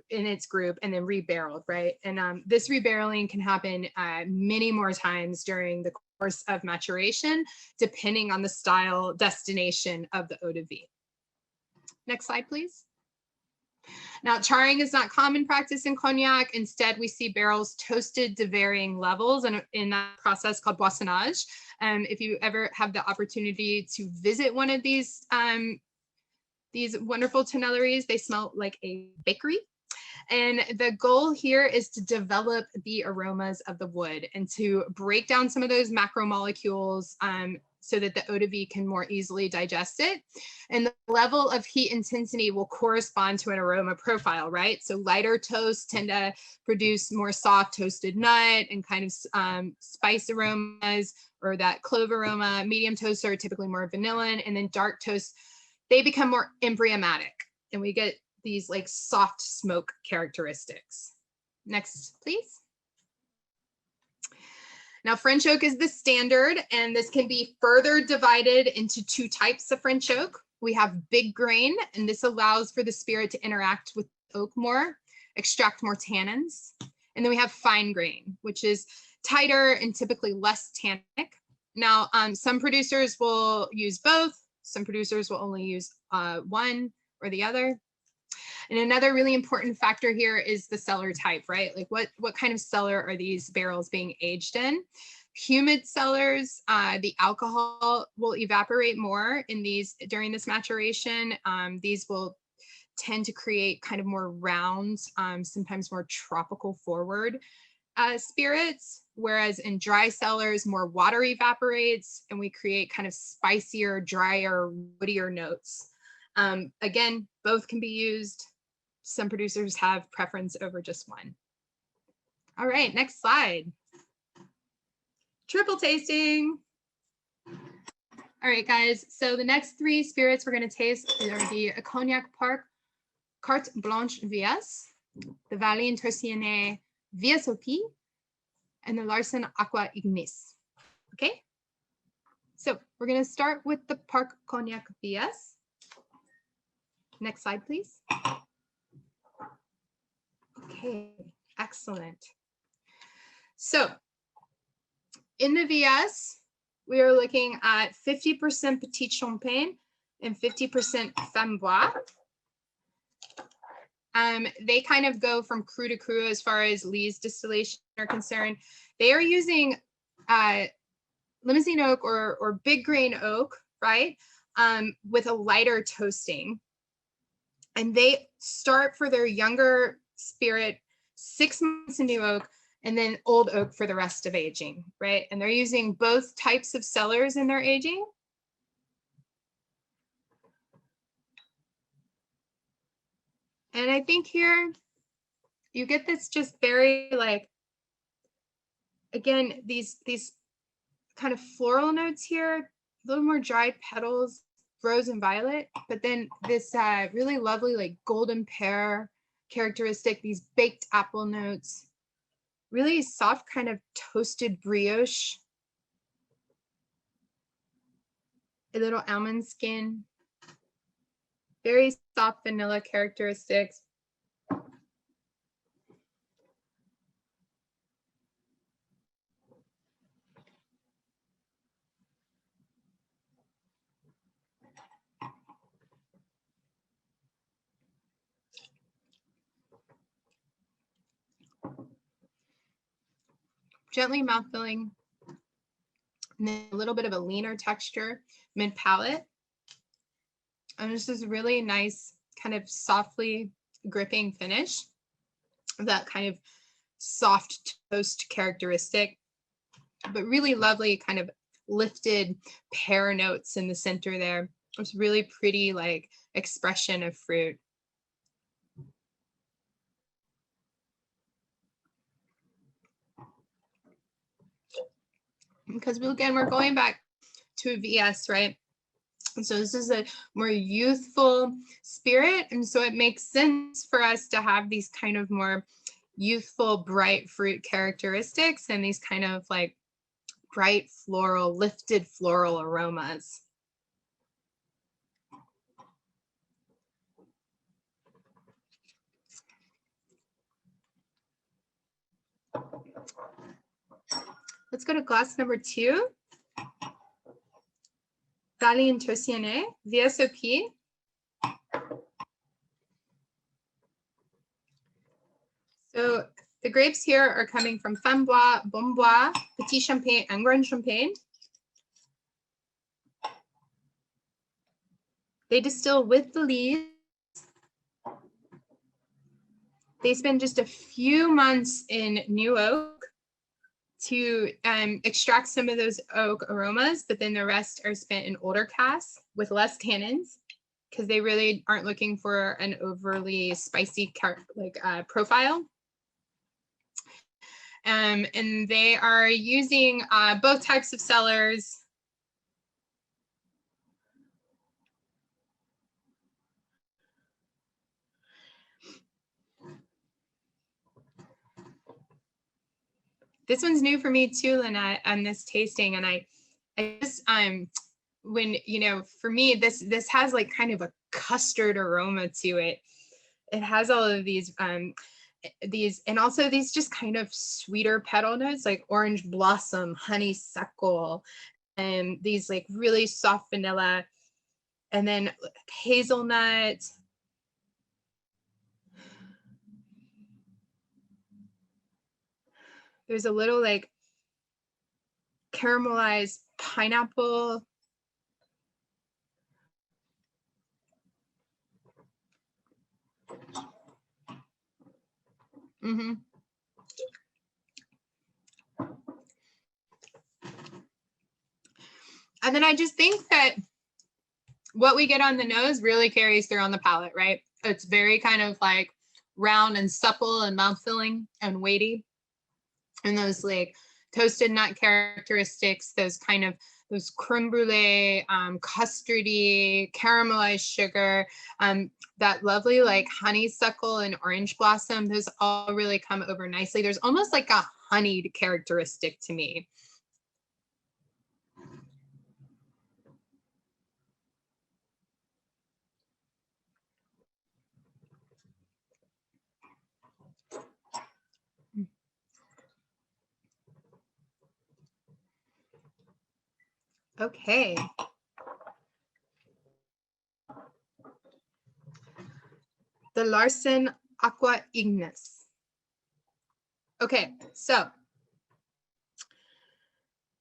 in its group and then rebarreled, right? And this rebarreling can happen many more times during the course of maturation, depending on the style destination of the eau de vie. Next slide, please. Now, charring is not common practice in cognac. Instead, we see barrels toasted to varying levels in that process called boissonnage. If you ever have the opportunity to visit one of these wonderful tonnelleries, they smell like a bakery. And the goal here is to develop the aromas of the wood and to break down some of those macromolecules so that the eau de vie can more easily digest it. And the level of heat intensity will correspond to an aroma profile, right? So lighter toasts tend to produce more soft toasted nut and kind of spice aromas, or that clove aroma. Medium toasts are typically more vanillin, and then dark toasts, they become more embryomatic, and we get these like soft smoke characteristics. Next, please. Now, French oak is the standard, and this can be further divided into two types of French oak. We have big grain, and this allows for the spirit to interact with oak more, extract more tannins. And then we have fine grain, which is tighter and typically less tannic. Now, some producers will use both. Some producers will only use one or the other. And another really important factor here is the cellar type, right? Like what kind of cellar are these barrels being aged in? Humid cellars, the alcohol will evaporate more in these during this maturation. These will tend to create kind of more round, sometimes more tropical forward spirits, whereas in dry cellars, more water evaporates and we create kind of spicier, drier, woodier notes. Again, both can be used. Some producers have preference over just one. All right, next slide. Triple tasting. All right, guys, so the next three spirits we're going to taste are the Cognac Park Carte Blanche Vias, the Valine Tertienne VSOP, and the Larsen Aqua Ignis. Okay, so we're going to start with the Park Cognac Vias. Next slide, please. Okay, excellent. So in the VS, we are looking at 50% Petit Champagne and 50% Femme Bois. They kind of go from cru to cru as far as lees distillation are concerned. They are using limousine oak or big grain oak, right? With a lighter toasting. And they start for their younger spirit 6 months in new oak and then old oak for the rest of aging, right? And they're using both types of cellars in their aging. And I think here you get this just very like, again, these kind of floral notes here, a little more dried petals, rose and violet, but then this really lovely like golden pear characteristic, these baked apple notes, really soft kind of toasted brioche, a little almond skin, very soft vanilla characteristics. Gently mouthfilling, and then a little bit of a leaner texture mid palate. And this is really nice, kind of softly gripping finish. That kind of soft toast characteristic, but really lovely kind of lifted pear notes in the center there. It's really pretty like expression of fruit. Because again, we're going back to a VS, right? And so this is a more youthful spirit. And so it makes sense for us to have these kind of more youthful, bright fruit characteristics and these kind of like bright floral, lifted floral aromas. Let's go to glass number 2. Dali and Tosiane, VSOP. So the grapes here are coming from Framboise, Bombois, Petit Champagne, and Grand Champagne. They distill with the leaves. They spend just a few months in new oak to extract some of those oak aromas, but then the rest are spent in older casks with less tannins because they really aren't looking for an overly spicy profile. And they are using both types of cellars. This one's new for me too, Lynette, on this tasting. And I just, when, you know, for me, this has like kind of a custard aroma to it. It has all of these, and also these just kind of sweeter petal notes like orange blossom, honeysuckle, and these like really soft vanilla, and then hazelnut. There's a little like caramelized pineapple. Mm-hmm. And then I just think that what we get on the nose really carries through on the palate, right? It's very kind of like round and supple and mouthfilling and weighty. And those like toasted nut characteristics, those kind of those creme brulee, custardy, caramelized sugar, that lovely like honeysuckle and orange blossom, those all really come over nicely. There's almost like a honeyed characteristic to me. Okay. The Larsen Aqua Ignis. Okay, so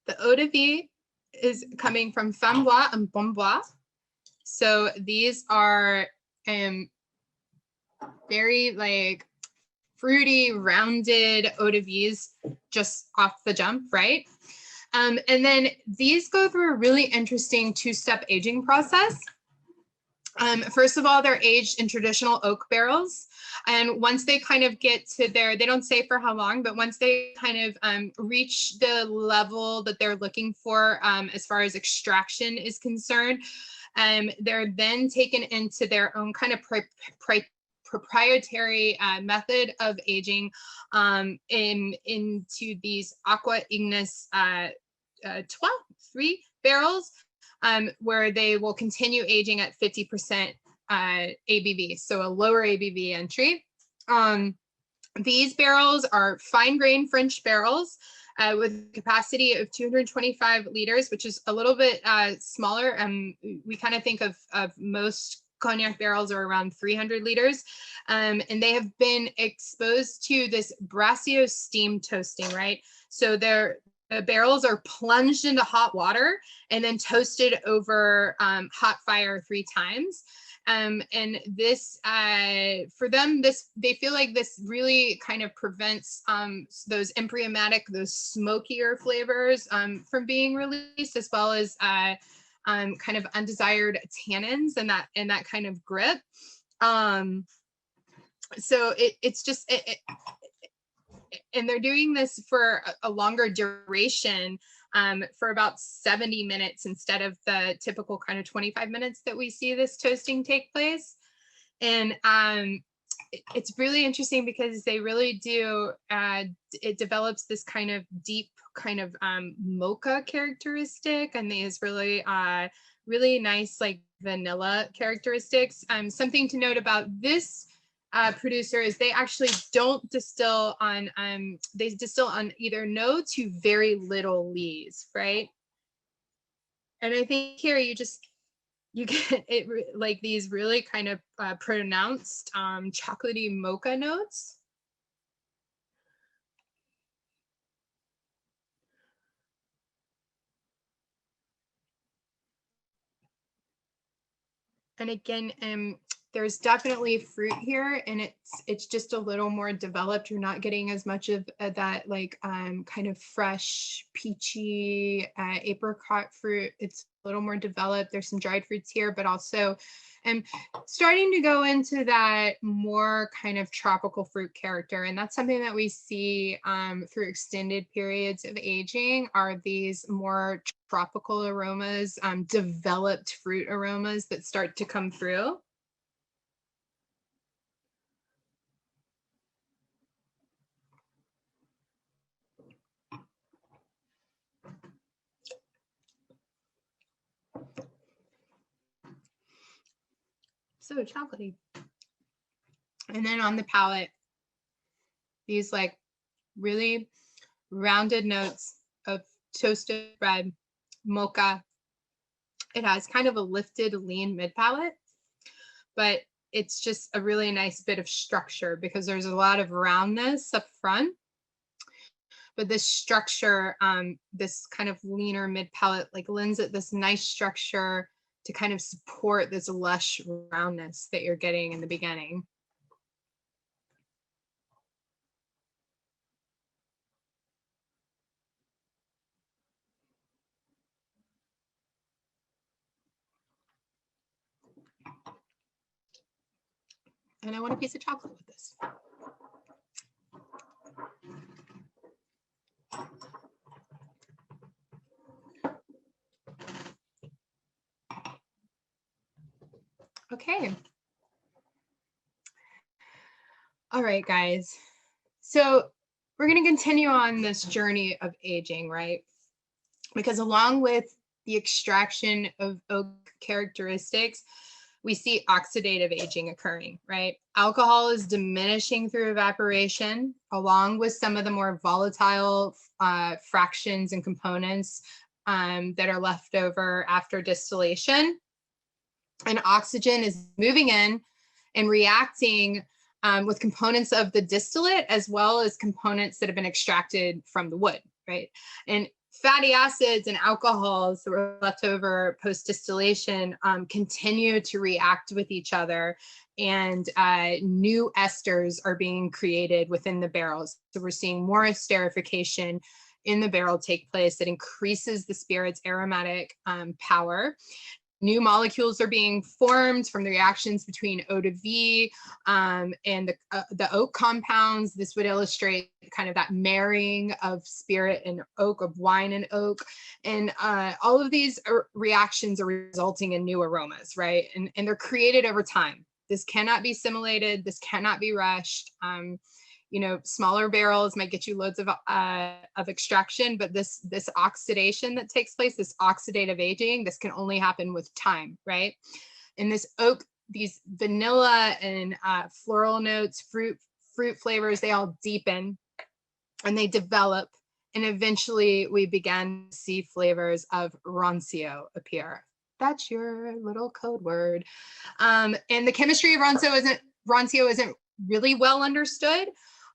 the eau de vie is coming from Framboise and Bombois. So these are very like fruity, rounded eau de vies just off the jump, right? And then these go through a really interesting 2-step aging process. First of all, they're aged in traditional oak barrels. And once they kind of get to their, they don't say for how long, but once they kind of reach the level that they're looking for as far as extraction is concerned, they're then taken into their own kind of proprietary method of aging into these aqua ignis 3 barrels, where they will continue aging at 50% ABV, so a lower ABV entry. These barrels are fine grain French barrels with a capacity of 225 liters, which is a little bit smaller. We kind of think of most cognac barrels are around 300 liters. And they have been exposed to this Brasio steam toasting, right? So the barrels are plunged into hot water and then toasted over hot fire 3 times. And this, for them, they feel like this really kind of prevents those embryomatic, those smokier flavors from being released, as well as kind of undesired tannins and that kind of grip. So it's just, and they're doing this for a longer duration, for about 70 minutes instead of the typical kind of 25 minutes that we see this toasting take place. And it's really interesting because they really do, it develops this kind of deep kind of mocha characteristic and these really, really nice like vanilla characteristics. Something to note about this producer is they actually don't distill on, they distill on either no to very little lees, right? And I think here you get it like these really kind of pronounced chocolatey mocha notes. And again, there's definitely fruit here, and it's just a little more developed. You're not getting as much of that like kind of fresh, peachy apricot fruit. It's a little more developed. There's some dried fruits here, but also starting to go into that more kind of tropical fruit character. And that's something that we see through extended periods of aging, are these more tropical aromas, developed fruit aromas that start to come through. So chocolatey. And then on the palate, these like really rounded notes of toasted bread, mocha. It has kind of a lifted, lean mid palate, but it's just a really nice bit of structure because there's a lot of roundness up front. But this structure, this kind of leaner mid palate, like lends it this nice structure to kind of support this lush roundness that you're getting in the beginning. And I want a piece of chocolate with this. Okay. All right, guys. So we're going to continue on this journey of aging, right? Because along with the extraction of oak characteristics, we see oxidative aging occurring, right? Alcohol is diminishing through evaporation, along with some of the more volatile fractions and components that are left over after distillation. And oxygen is moving in and reacting with components of the distillate, as well as components that have been extracted from the wood, right? And fatty acids and alcohols that were left over post-distillation continue to react with each other, and new esters are being created within the barrels. So we're seeing more esterification in the barrel take place that increases the spirit's aromatic power. new molecules are being formed from the reactions between O to V and the oak compounds. This would illustrate kind of that marrying of spirit and oak, of wine and oak. And all of these reactions are resulting in new aromas, right? And they're created over time. This cannot be simulated. This cannot be rushed. You know, smaller barrels might get you loads of extraction, but this oxidation that takes place, this oxidative aging, this can only happen with time, right? And this oak, these vanilla and floral notes, fruit flavors, they all deepen and they develop, and eventually we began to see flavors of rancio appear. That's your little code word. And the chemistry of rancio isn't really well understood.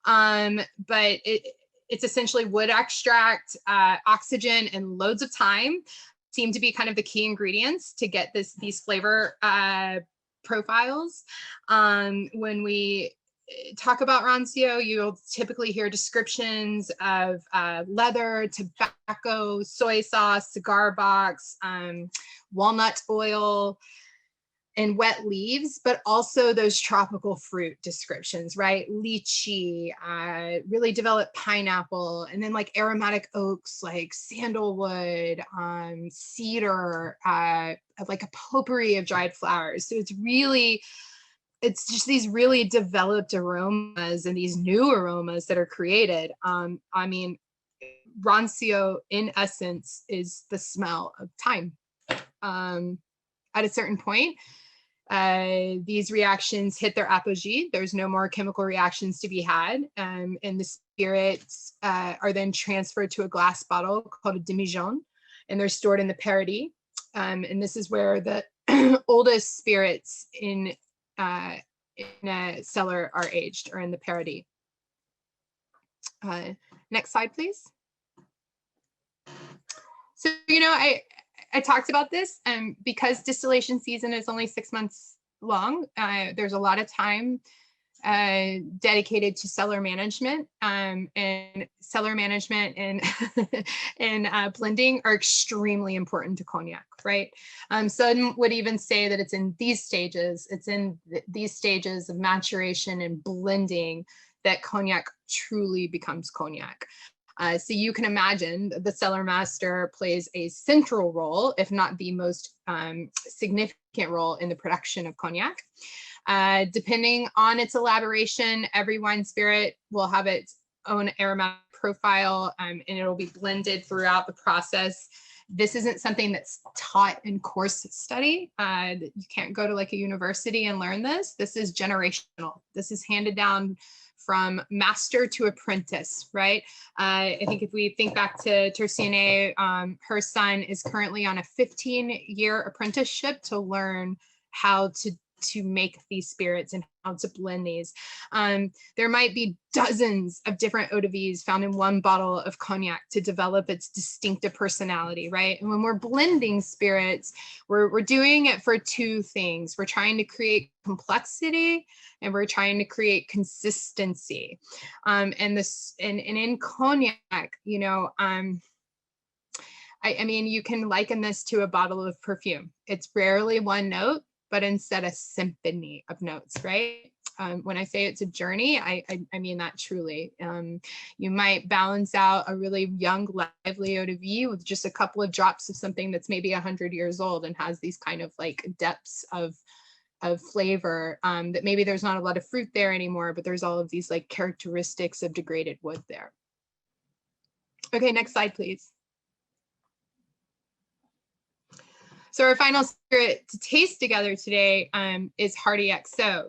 But it's essentially wood extract, oxygen, and loads of time seem to be kind of the key ingredients to get these flavor profiles. When we talk about rancio, you'll typically hear descriptions of leather, tobacco, soy sauce, cigar box, walnut oil, and wet leaves, but also those tropical fruit descriptions, right? Lychee, really developed pineapple, and then like aromatic oaks like sandalwood, cedar, like a potpourri of dried flowers. So it's just these really developed aromas and these new aromas that are created. I mean, rancio in essence is the smell of time. At a certain point, these reactions hit their apogee. There's no more chemical reactions to be had, and the spirits are then transferred to a glass bottle called a demijohn, and they're stored in the paradis. And this is where the oldest spirits in a cellar are aged, or in the paradis. Next slide, please. So, you know, I talked about this, because distillation season is only 6 months long. There's a lot of time dedicated to cellar management, and cellar management and and blending are extremely important to cognac, right? Some would even say that it's in these stages, these stages of maturation and blending that cognac truly becomes cognac. So you can imagine the cellar master plays a central role, if not the most significant role in the production of cognac. Depending on its elaboration, every wine spirit will have its own aromatic profile, and it'll be blended throughout the process. This isn't something that's taught in course study. You can't go to like a university and learn this. This is generational. This is handed down from master to apprentice, right? I think if we think back to Tersiane, her son is currently on a 15-year apprenticeship to learn how to make these spirits and how to blend these. There might be dozens of different eau de vies found in one bottle of cognac to develop its distinctive personality, right? And when we're blending spirits, we're doing it for two things. We're trying to create complexity, and we're trying to create consistency. And in cognac, you know, I mean, you can liken this to a bottle of perfume. It's rarely one note, but instead a symphony of notes, right? When I say it's a journey, I mean that truly. You might balance out a really young, lively eau de vie with just a couple of drops of something that's maybe 100 years old and has these kind of like depths of flavor, that maybe there's not a lot of fruit there anymore, but there's all of these like characteristics of degraded wood there. Okay, next slide, please. So our final spirit to taste together today is Hardy XO,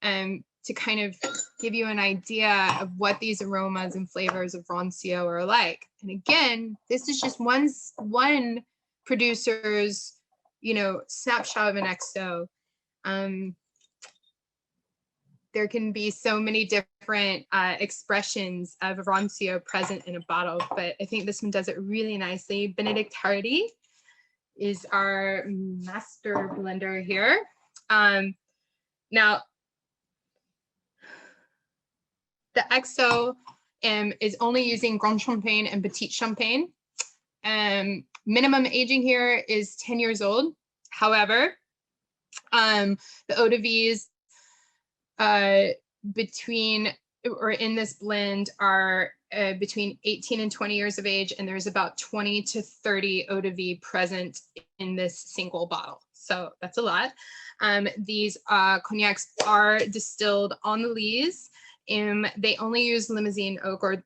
to kind of give you an idea of what these aromas and flavors of rancio are like. And again, this is just one producer's, you know, snapshot of an XO. There can be so many different expressions of rancio present in a bottle, but I think this one does it really nicely. Benedict Hardy is our master blender here. Now, the XO is only using Grand Champagne and Petit Champagne. Minimum aging here is 10 years old. However, the eau de vies between or in this blend are between 18 and 20 years of age, and there's about 20 to 30 eau de vie present in this single bottle. So that's a lot. These cognacs are distilled on the lees. They only use Limousin oak or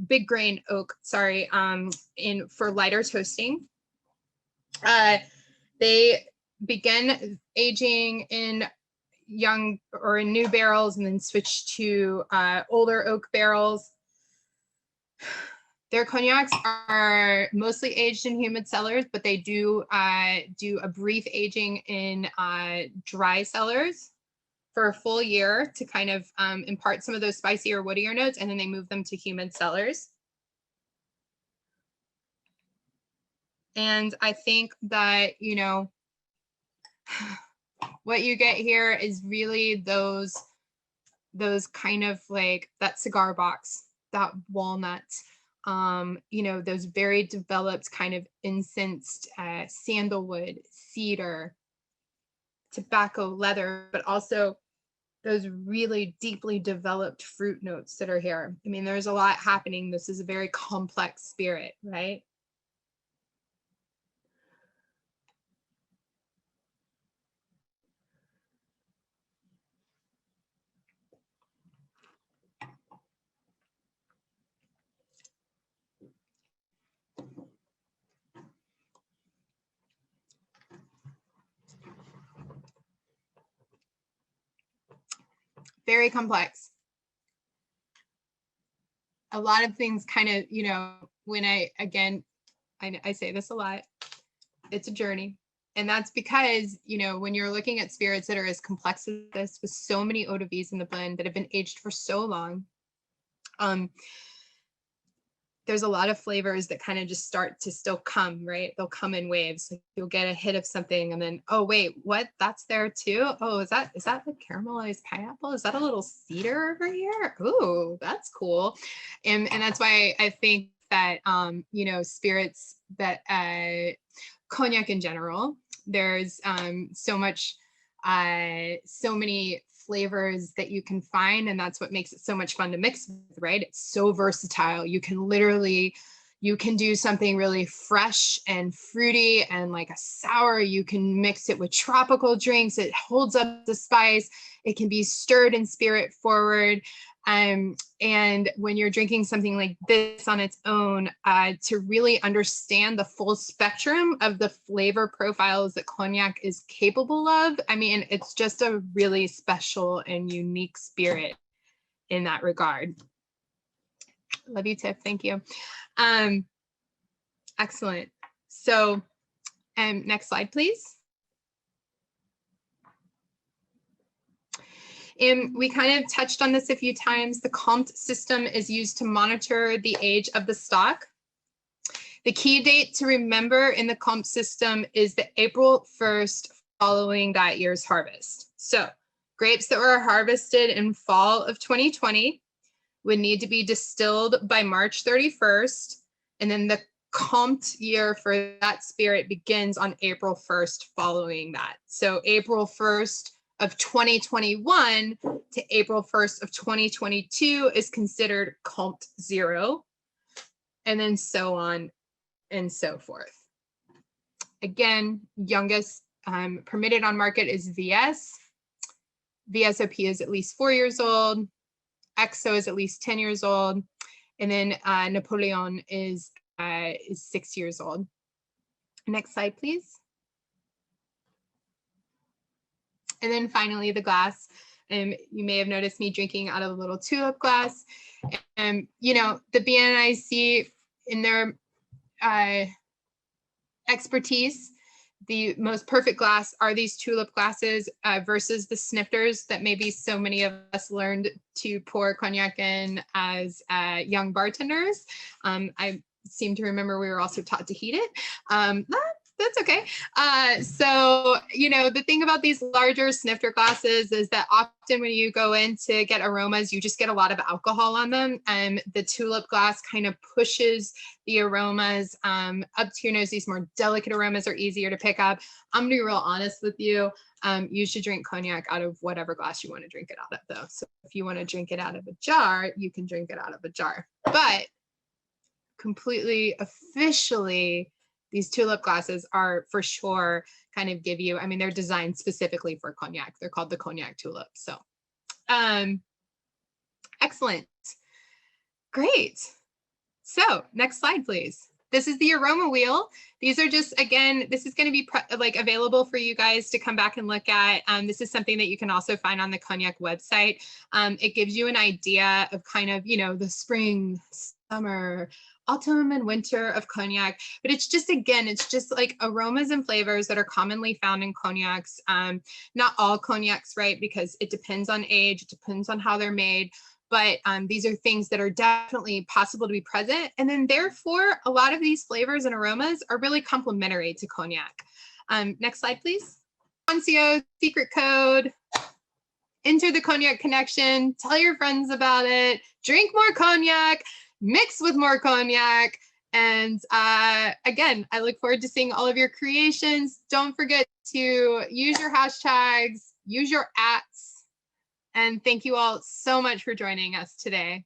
big grain oak, sorry, for lighter toasting. They begin aging in young or in new barrels and then switch to older oak barrels. Their cognacs are mostly aged in humid cellars, but they do do a brief aging in dry cellars for a full year to kind of impart some of those spicier, woodier notes, and then they move them to humid cellars. And I think that, you know, what you get here is really those kind of like that cigar box, that walnut, you know, those very developed kind of incensed sandalwood, cedar, tobacco, leather, but also those really deeply developed fruit notes that are here. I mean, there's a lot happening. This is a very complex spirit, right? Very complex. A lot of things kind of, you know, when I say this a lot, it's a journey. And that's because, you know, when you're looking at spirits that are as complex as this, with so many eau de vies in the blend that have been aged for so long, there's a lot of flavors that kind of just start to still come, right? They'll come in waves. Like you'll get a hit of something and then, oh wait, what? That's there too? Oh, is that the caramelized pineapple? Is that a little cedar over here? Ooh, that's cool. And that's why I think that you know, spirits that cognac in general, there's so many flavors that you can find, and that's what makes it so much fun to mix with, right? It's so versatile. You can do something really fresh and fruity and like a sour. You can mix it with tropical drinks. It holds up the spice. It can be stirred and spirit forward. And when you're drinking something like this on its own, to really understand the full spectrum of the flavor profiles that cognac is capable of, I mean, it's just a really special and unique spirit in that regard. Love you, Tiff. Thank you. Excellent. So, next slide, please. And we kind of touched on this a few times. The Comte system is used to monitor the age of the stock. The key date to remember in the Comte system is the April 1st following that year's harvest. So grapes that were harvested in fall of 2020 would need to be distilled by March 31st. And then the Comte year for that spirit begins on April 1st following that. So April 1st of 2021 to April 1st of 2022 is considered Comte 0, and then so on and so forth. Again, youngest permitted on market is VS. VSOP is at least 4 years old. XO is at least 10 years old. And then Napoleon is 6 years old. Next slide, please. And then finally, the glass. You may have noticed me drinking out of a little tulip glass. You know, the BNIC, in their expertise, the most perfect glass are these tulip glasses versus the snifters that maybe so many of us learned to pour cognac in as young bartenders. I seem to remember we were also taught to heat it. That's okay. So, the thing about these larger snifter glasses is that often when you go in to get aromas, you just get a lot of alcohol on them. And the tulip glass kind of pushes the aromas up to your nose. These more delicate aromas are easier to pick up. I'm gonna be real honest with you. You should drink cognac out of whatever glass you want to drink it out of, though. So if you want to drink it out of a jar, you can drink it out of a jar. But completely officially, these tulip glasses are for sure kind of give you, they're designed specifically for cognac. They're called the cognac tulip. So excellent. Great. So next slide, please. This is the aroma wheel. These are just, again, this is going to be available for you guys to come back and look at. This is something that you can also find on the Cognac website. It gives you an idea of kind of, the spring, summer, autumn and winter of cognac, but it's just like aromas and flavors that are commonly found in cognacs. Not all cognacs, right? Because it depends on age, it depends on how they're made. But these are things that are definitely possible to be present. And then therefore, a lot of these flavors and aromas are really complementary to cognac. Next slide, please. Concio, secret code, enter the Cognac Connection, tell your friends about it, drink more cognac, mix with more cognac. And again, I look forward to seeing all of your creations. Don't forget to use your hashtags, use your @s. And thank you all so much for joining us today.